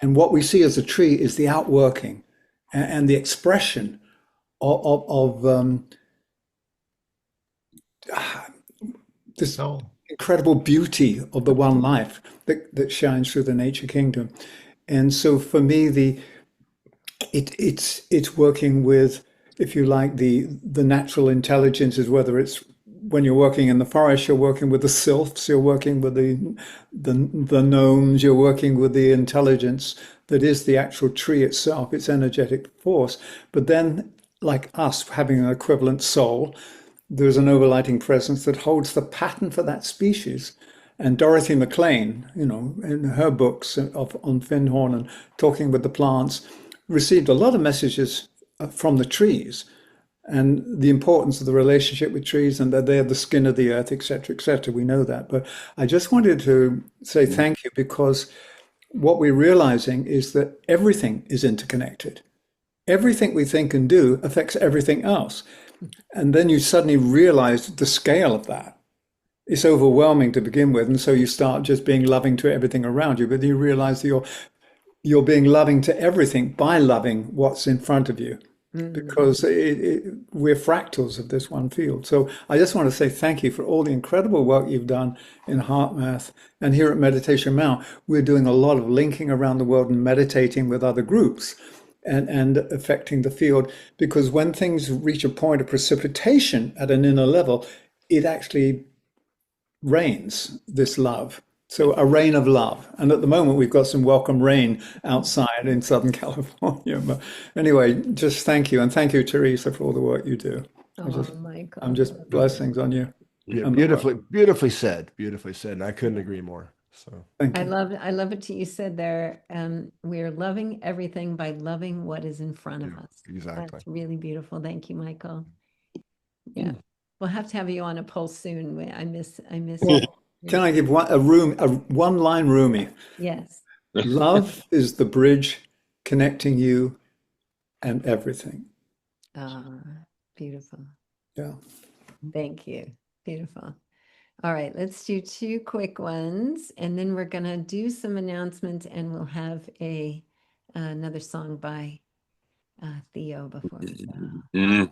And what we see as a tree is the outworking and the expression of this incredible beauty of the one life that shines through the nature kingdom. And so for me, it's working with, if you like, the natural intelligences, whether it's when you're working in the forest, you're working with the sylphs, you're working with the gnomes, you're working with the intelligence that is the actual tree itself, its energetic force. But then, like us, having an equivalent soul, there's an overlighting presence that holds the pattern for that species. And Dorothy McLean, in her books on Findhorn and talking with the plants, received a lot of messages from the trees, and the importance of the relationship with trees, and that they're the skin of the earth, etc., etc. We know that. But I just wanted to say thank you, because what we're realizing is that everything is interconnected. Everything we think and do affects everything else. And then you suddenly realize the scale of that. It's overwhelming to begin with. And so you start just being loving to everything around you. But then you realize that you're being loving to everything by loving what's in front of you. Because we're fractals of this one field. So I just want to say thank you for all the incredible work you've done in HeartMath. And here at Meditation Mount, we're doing a lot of linking around the world and meditating with other groups and affecting the field. Because when things reach a point of precipitation at an inner level, it actually rains this love. So a rain of love. And at the moment, we've got some welcome rain outside in Southern California. But anyway, just thank you. And thank you, Teresa, for all the work you do. Michael. I'm just blessings on you. Yeah, beautifully said. Beautifully said. And I couldn't agree more. So I love it you said there. We're loving everything by loving what is in front of us. Exactly. That's really beautiful. Thank you, Michael. Yeah. We'll have to have you on a pulse soon. I miss Can I give one line Rumi? Yes. Love is the bridge connecting you and everything. Beautiful. Yeah. Thank you. Beautiful. All right, let's do two quick ones, and then we're gonna do some announcements, and we'll have another song by Theo before we go.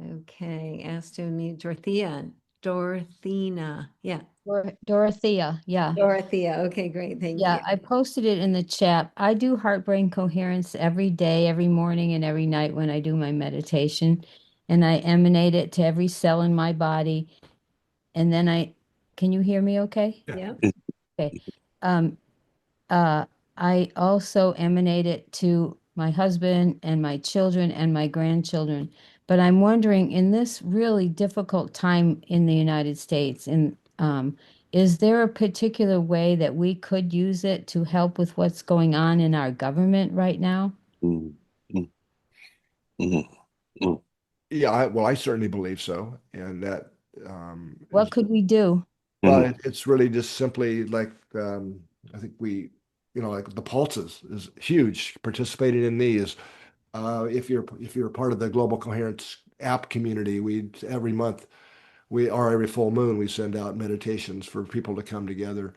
Okay, asked to mute Dorothea. Yeah. Dorothea, yeah. Dorothea. Okay, great. Thank you. I posted it in the chat. I do heart brain coherence every day, every morning, and every night when I do my meditation. And I emanate it to every cell in my body. And then can you hear me okay? Yeah. Okay. I also emanate it to my husband and my children and my grandchildren. But I'm wondering, in this really difficult time in the United States, is there a particular way that we could use it to help with what's going on in our government right now? Yeah, I certainly believe so, and that What could we do? well, it's really just simply like I think like the pulses is huge. Participating in these, if you're part of the Global Coherence app community, every month or every full moon we send out meditations for people to come together.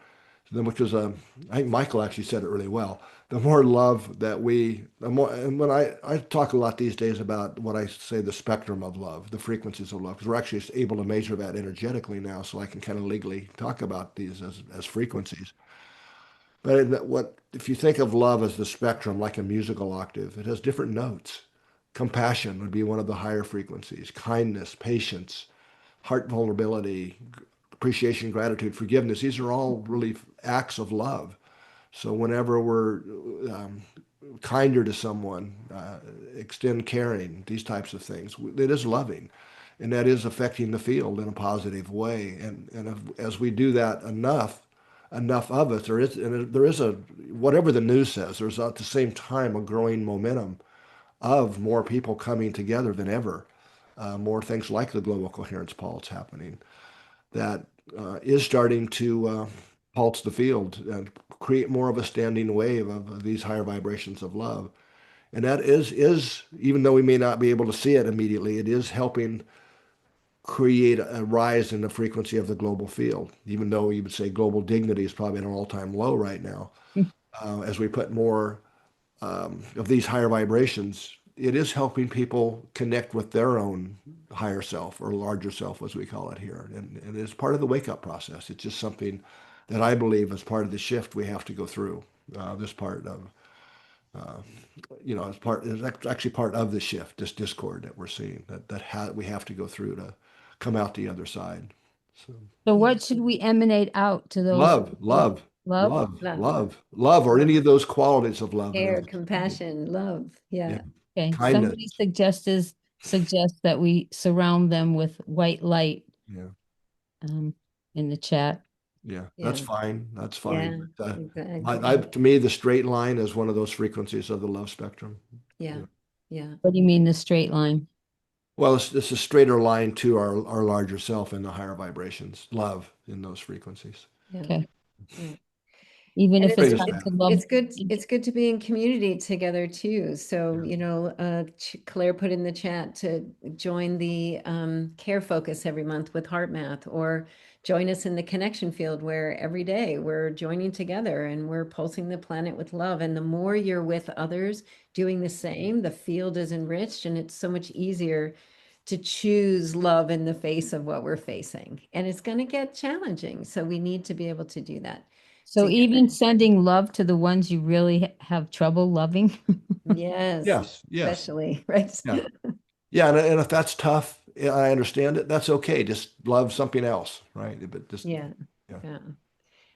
Then, which was I think Michael actually said it really well. The more love that and when I talk a lot these days about what I say the spectrum of love, the frequencies of love, because we're actually able to measure that energetically now, so I can kind of legally talk about these as frequencies. But if you think of love as the spectrum, like a musical octave, it has different notes. Compassion would be one of the higher frequencies. Kindness, patience, heart vulnerability, appreciation, gratitude, forgiveness. These are all really acts of love. So whenever we're kinder to someone, extend caring, these types of things, it is loving. And that is affecting the field in a positive way. And as we do that enough of it, there is whatever the news says, there's at the same time a growing momentum of more people coming together than ever. More things like the Global Coherence Pulse happening that is starting to pulse the field and create more of a standing wave of these higher vibrations of love. And that is even though we may not be able to see it immediately, it is helping create a rise in the frequency of the global field, even though you would say global dignity is probably at an all-time low right now. As we put more of these higher vibrations, it is helping people connect with their own higher self or larger self, as we call it here. And it's part of the wake-up process. It's just something that I believe is part of the shift we have to go through. This part of, it's actually part of the shift, this discord that we're seeing, that we have to go through to come out the other side. So what should we emanate out to those? Love, or any of those qualities of love. Care, compassion, love. Yeah. Okay. Kindness. Somebody suggests that we surround them with white light. Yeah. In the chat. Yeah, that's fine. That's fine. Yeah, exactly. To me, the straight line is one of those frequencies of the love spectrum. Yeah. What do you mean the straight line? Well, it's a straighter line to our larger self in the higher vibrations, love in those frequencies. Yeah. Okay. Yeah. Even if it's it's good to be in community together too. So, Claire put in the chat to join the care focus every month with HeartMath, or join us in the connection field where every day we're joining together and we're pulsing the planet with love. And the more you're with others doing the same, the field is enriched, and it's so much easier to choose love in the face of what we're facing. And it's going to get challenging. So we need to be able to do that. So even sending love to the ones you really have trouble loving. Yes. Especially, right? Yeah. And if that's tough, I understand it. That's okay. Just love something else, right? But just yeah.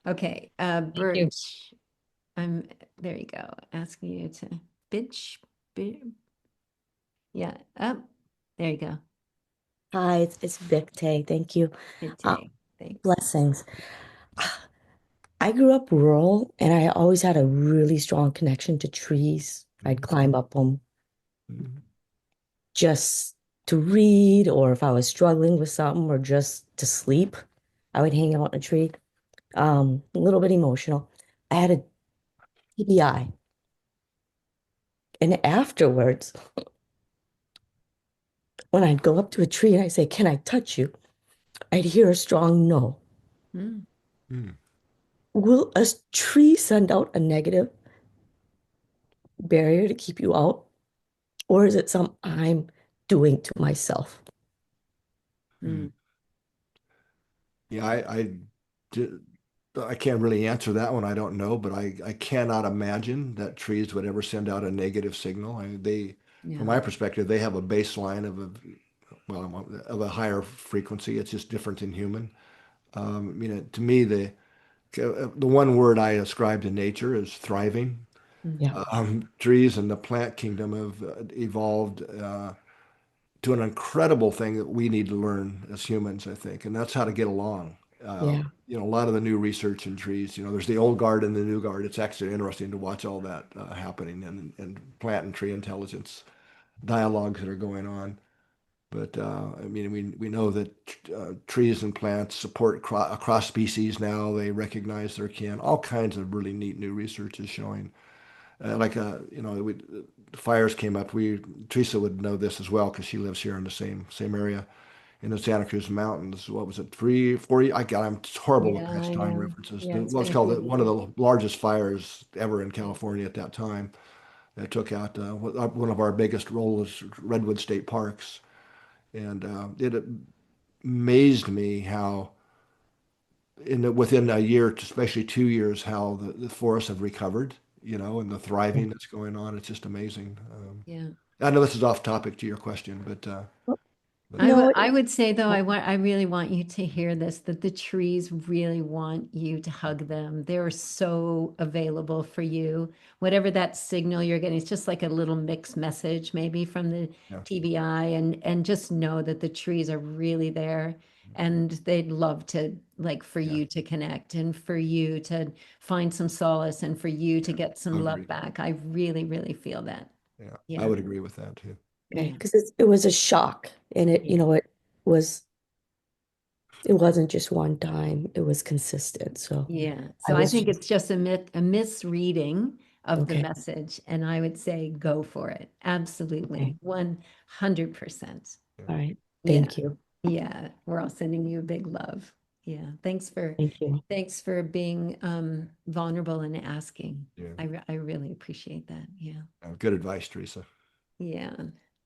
Okay. Birch. There you go. Asking you to bitch. Yeah. Up. There you go. Hi, it's Vic Tay. Thank you. Thanks. Blessings. I grew up rural, and I always had a really strong connection to trees. I'd climb up them just to read, or if I was struggling with something, or just to sleep, I would hang out in a tree. A little bit emotional. I had TBI. And afterwards, when I'd go up to a tree and I say, "Can I touch you?" I'd hear a strong no. Mm. Will a tree send out a negative barrier to keep you out? Or is it something I'm doing to myself? Mm. Yeah, I can't really answer that one. I don't know, but I cannot imagine that trees would ever send out a negative signal. Yeah. From my perspective, they have a baseline of a higher frequency. It's just different than human. To me, the one word I ascribe to nature is thriving. Yeah. Trees and the plant kingdom have evolved to an incredible thing that we need to learn as humans, I think, and that's how to get along. Yeah. A lot of the new research in trees, there's the old guard and the new guard. It's actually interesting to watch all that happening and plant and tree intelligence dialogues that are going on. But we know that trees and plants support across species now. They recognize their kin. All kinds of really neat new research is showing. The fires came up. Teresa would know this as well because she lives here in the same area in the Santa Cruz Mountains. What was it, 3, 4? I'm horrible with Yeah, past I time know. references. Yeah, it's What's been a called few one of years. the largest fires ever in California at that time. That took out one of our biggest redwood state parks, and it amazed me how within a year, especially 2 years, how the forests have recovered. And the thriving that's going on. It's just amazing. Yeah. I know this is off topic to your question, but No, I would say though, I really want you to hear this, that the trees really want you to hug them. They're so available for you. Whatever that signal you're getting, it's just like a little mixed message maybe from the Yeah. TBI, and just know that the trees are really there and they'd love to, like, for Yeah. you to connect and for you to find some solace and for you to get some love Agreed. back. I really, really feel that. Yeah, I Yeah. would agree with that too. okay, Yeah. because it was a shock, and it wasn't just one time, it was consistent. So Yeah, I so I was think just it's just a misreading of the okay. message, and I would say go for it. Absolutely, Okay. 100%. All right. Yeah, Thank you. yeah, we're all sending you a big love. Yeah, Thank you. thanks for being vulnerable and asking. Yeah. I really appreciate that. Yeah. Good advice, Teresa. Yeah.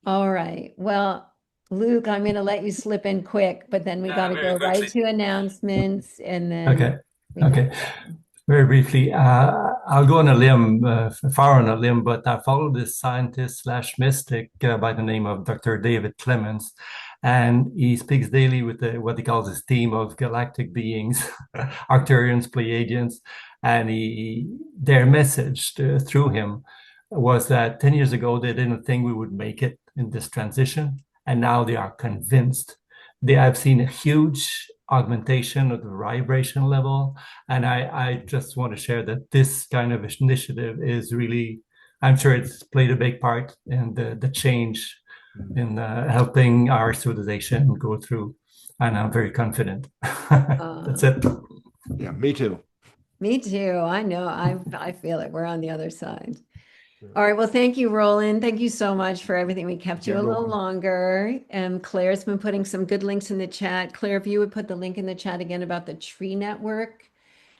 All right. Well, Luke, I'm going to let you slip in quick, but then we got to Very go right quickly. to announcements, and then Okay. we got Okay. Very briefly, I'll go on a limb, far on a limb, but I follow this scientist slash mystic by the name of Dr. David Clemens, and he speaks daily with what he calls his team of galactic beings, Arcturians, Pleiadians, and their message through him was that 10 years ago they didn't think we would make it in this transition, and now they are convinced. They have seen a huge augmentation of the vibration level. And I just want to share that this kind of initiative is really, I'm sure it's played a big part in the change in helping our civilization go through. And I'm very confident. That's it. Yeah, me too. Me too. I know. I feel it. We're on the other side. All right. Well, thank you, Roland. Thank you so much for everything. We kept you a little longer. Claire's been putting some good links in the chat. Claire, if you would put the link in the chat again about the tree network,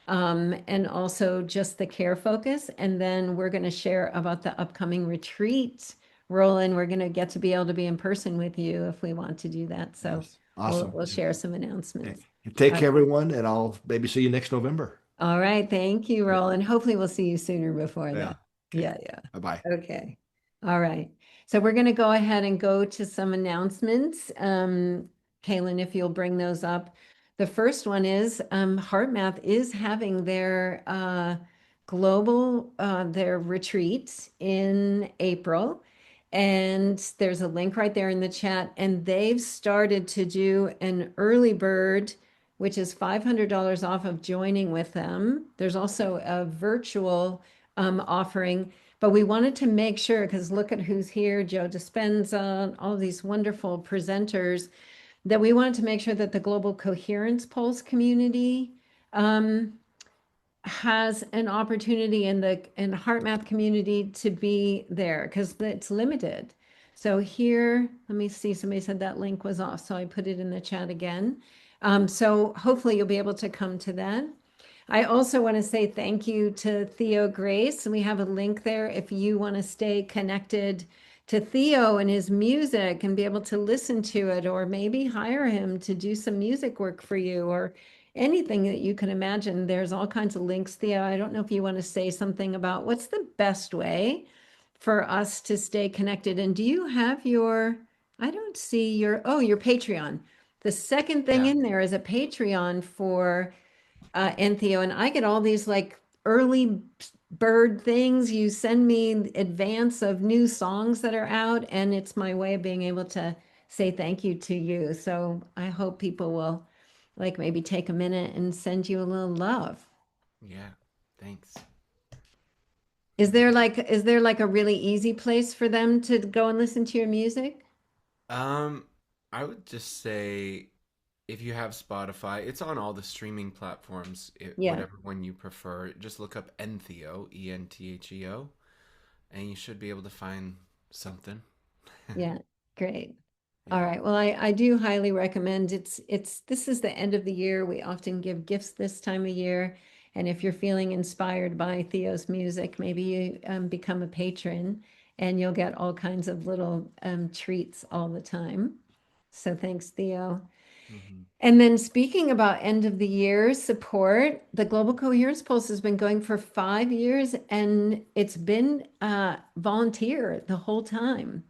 and also just the care focus. And then we're going to share about the upcoming retreat. Roland, we're going to get to be able to be in person with you if we want to do that. So Yes. Awesome. we'll share some announcements. Take care, everyone, and I'll maybe see you next November. All right. Thank you, Roland. Hopefully we'll see you sooner before that. Yeah. Bye-bye. Okay. All right. So we're going to go ahead and go to some announcements. Kaylin, if you'll bring those up. The first one is HeartMath is having their their retreat in April. And there's a link right there in the chat. And they've started to do an early bird, which is $500 off of joining with them. There's also a virtual offering, but we wanted to make sure, because look at who's here, Joe Dispenza, all these wonderful presenters, that we wanted to make sure that the Global Coherence Pulse community has an opportunity in the HeartMath community to be there because it's limited. So here, let me see, somebody said that link was off, so I put it in the chat again. So hopefully you'll be able to come to that. I also want to say thank you to Theo Grace. We have a link there if you want to stay connected to Theo and his music and be able to listen to it, or maybe hire him to do some music work for you, or anything that you can imagine. There's all kinds of links. Theo, I don't know if you want to say something about what's the best way for us to stay connected. And do you have your, I don't see your, oh, your Patreon. The second thing Yeah. in there is a Patreon for Theo, and I get all these like early bird things. You send me advance of new songs that are out, and it's my way of being able to say thank you to you. So I hope people will like maybe take a minute and send you a little love. Yeah. Thanks. Is there like a really easy place for them to go and listen to your music? I would just say if you have Spotify, it's on all the streaming platforms, Yeah. whatever one you prefer. Just look up Entheo, Entheo, and you should be able to find something. Yeah. Great. All Yeah. right. Well, I do highly recommend this is the end of the year. We often give gifts this time of year. And if you're feeling inspired by Theo's music, maybe you become a patron and you'll get all kinds of little treats all the time. So thanks, Theo. Mhm. And then speaking about end of the year support, the Global Coherence Pulse has been going for 5 years and it's been volunteer the whole time.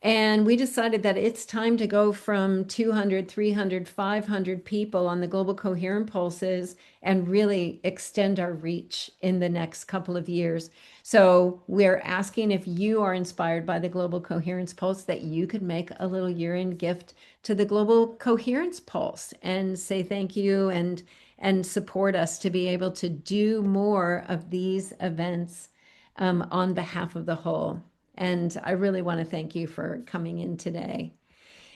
And we decided that it's time to go from 200, 300, 500 people on the Global Coherent Pulses and really extend our reach in the next couple of years. So we're asking if you are inspired by the Global Coherence Pulse that you could make a little year-end gift to the Global Coherence Pulse and say thank you and support us to be able to do more of these events on behalf of the whole. And I really want to thank you for coming in today.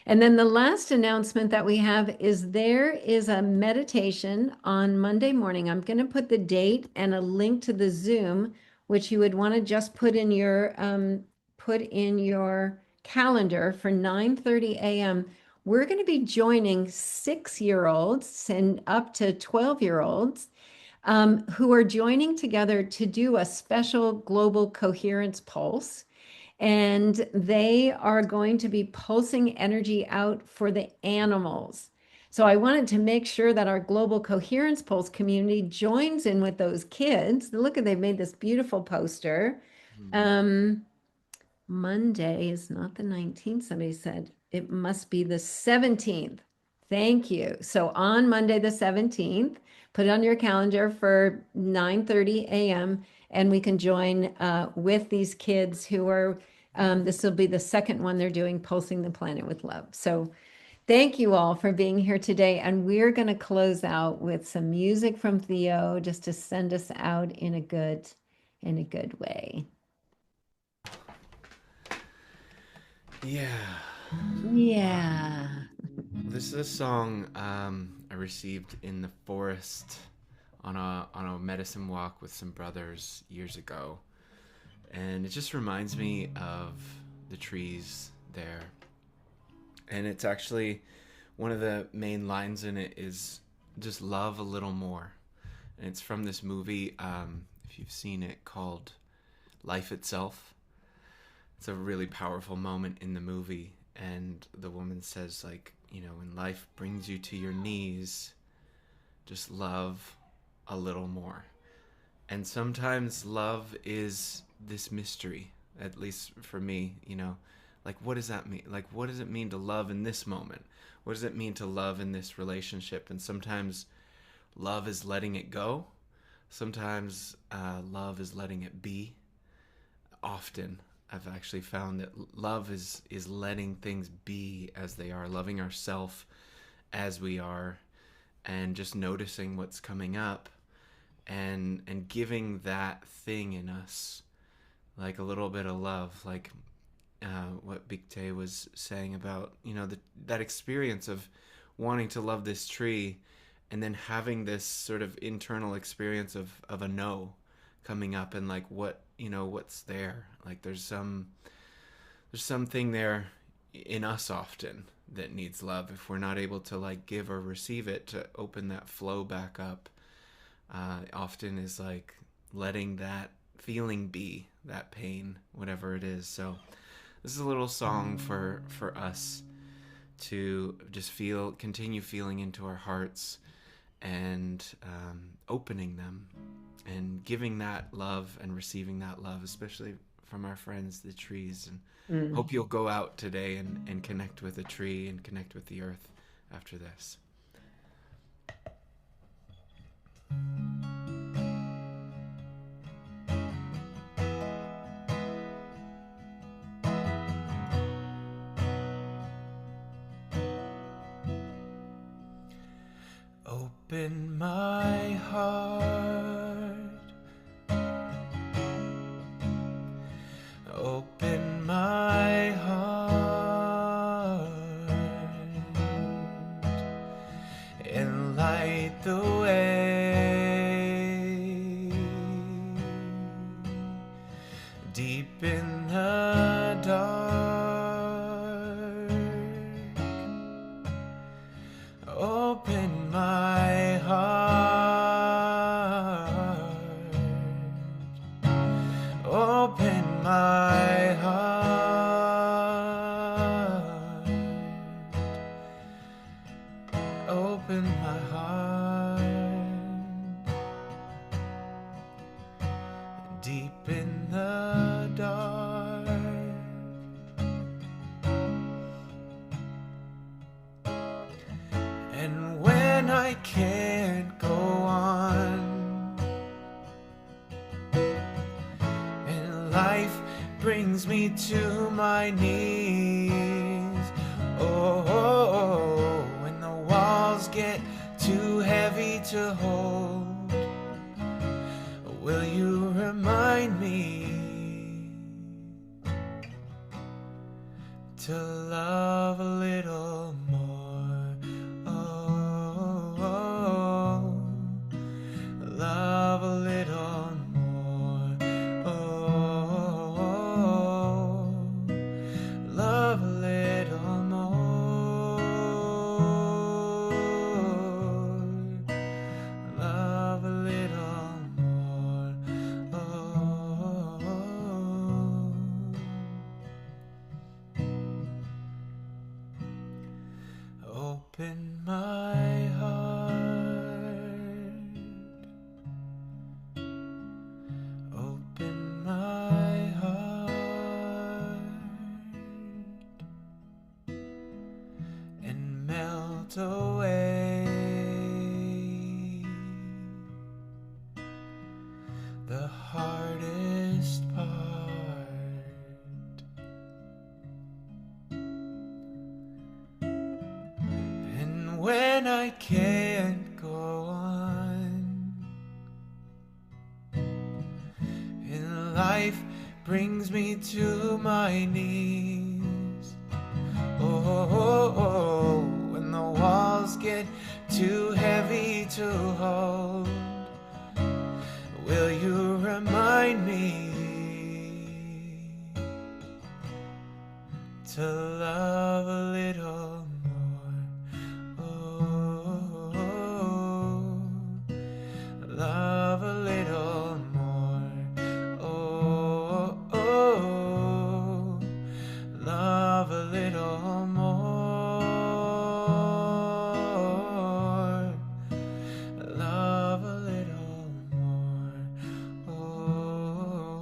And then the last announcement that we have is there is a meditation on Monday morning. I'm going to put the date and a link to the Zoom, which you would want to just put in your calendar for 9:30 a.m. We're going to be joining 6-year-olds and up to 12-year-olds who are joining together to do a special global coherence pulse. And they are going to be pulsing energy out for the animals. So I wanted to make sure that our global coherence pulse community joins in with those kids. Look at, they've made this beautiful poster. Monday is not the 19th. Somebody said it must be the 17th. Thank you. So on Monday, the 17th, put it on your calendar for 9:30 a.m. and we can join with these kids who are, this will be the second one they're doing, Pulsing the Planet with Love. So thank you all for being here today. And we're going to close out with some music from Theo just to send us out in a good way. Yeah. Yeah. This is a song I received in the forest on a medicine walk with some brothers years ago. And it just reminds me of the trees there. And it's actually one of the main lines in it is just love a little more. And it's from this movie, if you've seen it, called Life Itself. It's a really powerful moment in the movie. And the woman says, like, you know, when life brings you to your knees, just love a little more. And sometimes love is this mystery, at least for me, you know, like, what does that mean? Like, what does it mean to love in this moment? What does it mean to love in this relationship? And sometimes love is letting it go. Sometimes love is letting it be. Often I've actually found that love is letting things be as they are, loving ourselves as we are, and just noticing what's coming up and giving that thing in us like a little bit of love, like what Big Tay was saying about, you know, that experience of wanting to love this tree and then having this sort of internal experience of a no coming up, and like, what, you know, what's there, like there's something there in us often that needs love. If we're not able to like give or receive it, to open that flow back up, often is like letting that feeling be, that pain, whatever it is. So this is a little song for us to just continue feeling into our hearts, and opening them and giving that love and receiving that love, especially from our friends, the trees. And hope you'll go out today and connect with a tree and connect with the earth after this. Open my heart, open my heart, and light the way deep in the dark. Open my heart, open my heart, open my heart, deep in the dark. And when I can't go on, and life brings me to my knees, oh, when the walls get too heavy to hold, will you remind me to love a little more? Love a little more. Oh, love a little more. Love a little more. Oh, open my heart. Open my heart and melt away the hardest part. And when I can't go on, and life brings me to my knees, oh, when the walls get too heavy to hold, will you remind me to love a little more? Oh, love a little more. Oh, love a little more. Love a little more. Oh,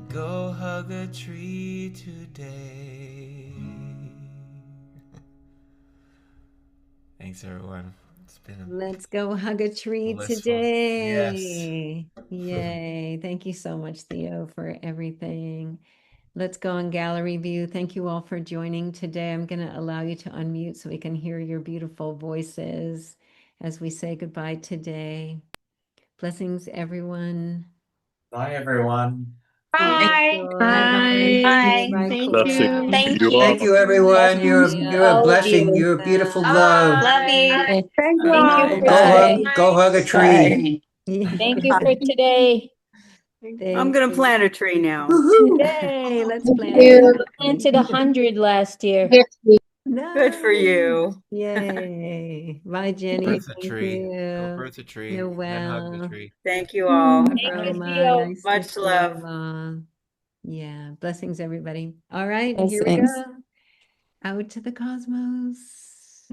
go hug a tree today. Thanks, everyone. It's been Let's go hug a tree blissful. today. Yay. Thank you so much, Theo, for everything. Let's go on gallery view. Thank you all for joining today. I'm going to allow you to unmute so we can hear your beautiful voices as we say goodbye today. Blessings, everyone. Bye, everyone. Bye. Bye. Bye. Bye. Thank Blessings you. to Thank you you. all. Thank you, everyone. You're a All of blessing. you. You're a beautiful Oh, love. love you. Thank you Thank all. you. Bye. Go hug a tree. Thank you for today. I'm gonna plant a tree now. Yay, let's Thank plant you. it. Planted 100 last year. Next week. Good for Nice. you. Yay. Bye, Jenny. Birth a Thank tree. Go you. birth a tree. You're Then hug the well. tree. Thank you all. Thank you, Roma, Theo. nice Much to see you love. all. Yeah, blessings, everybody. All right, here we Blessings. go. Out to the cosmos.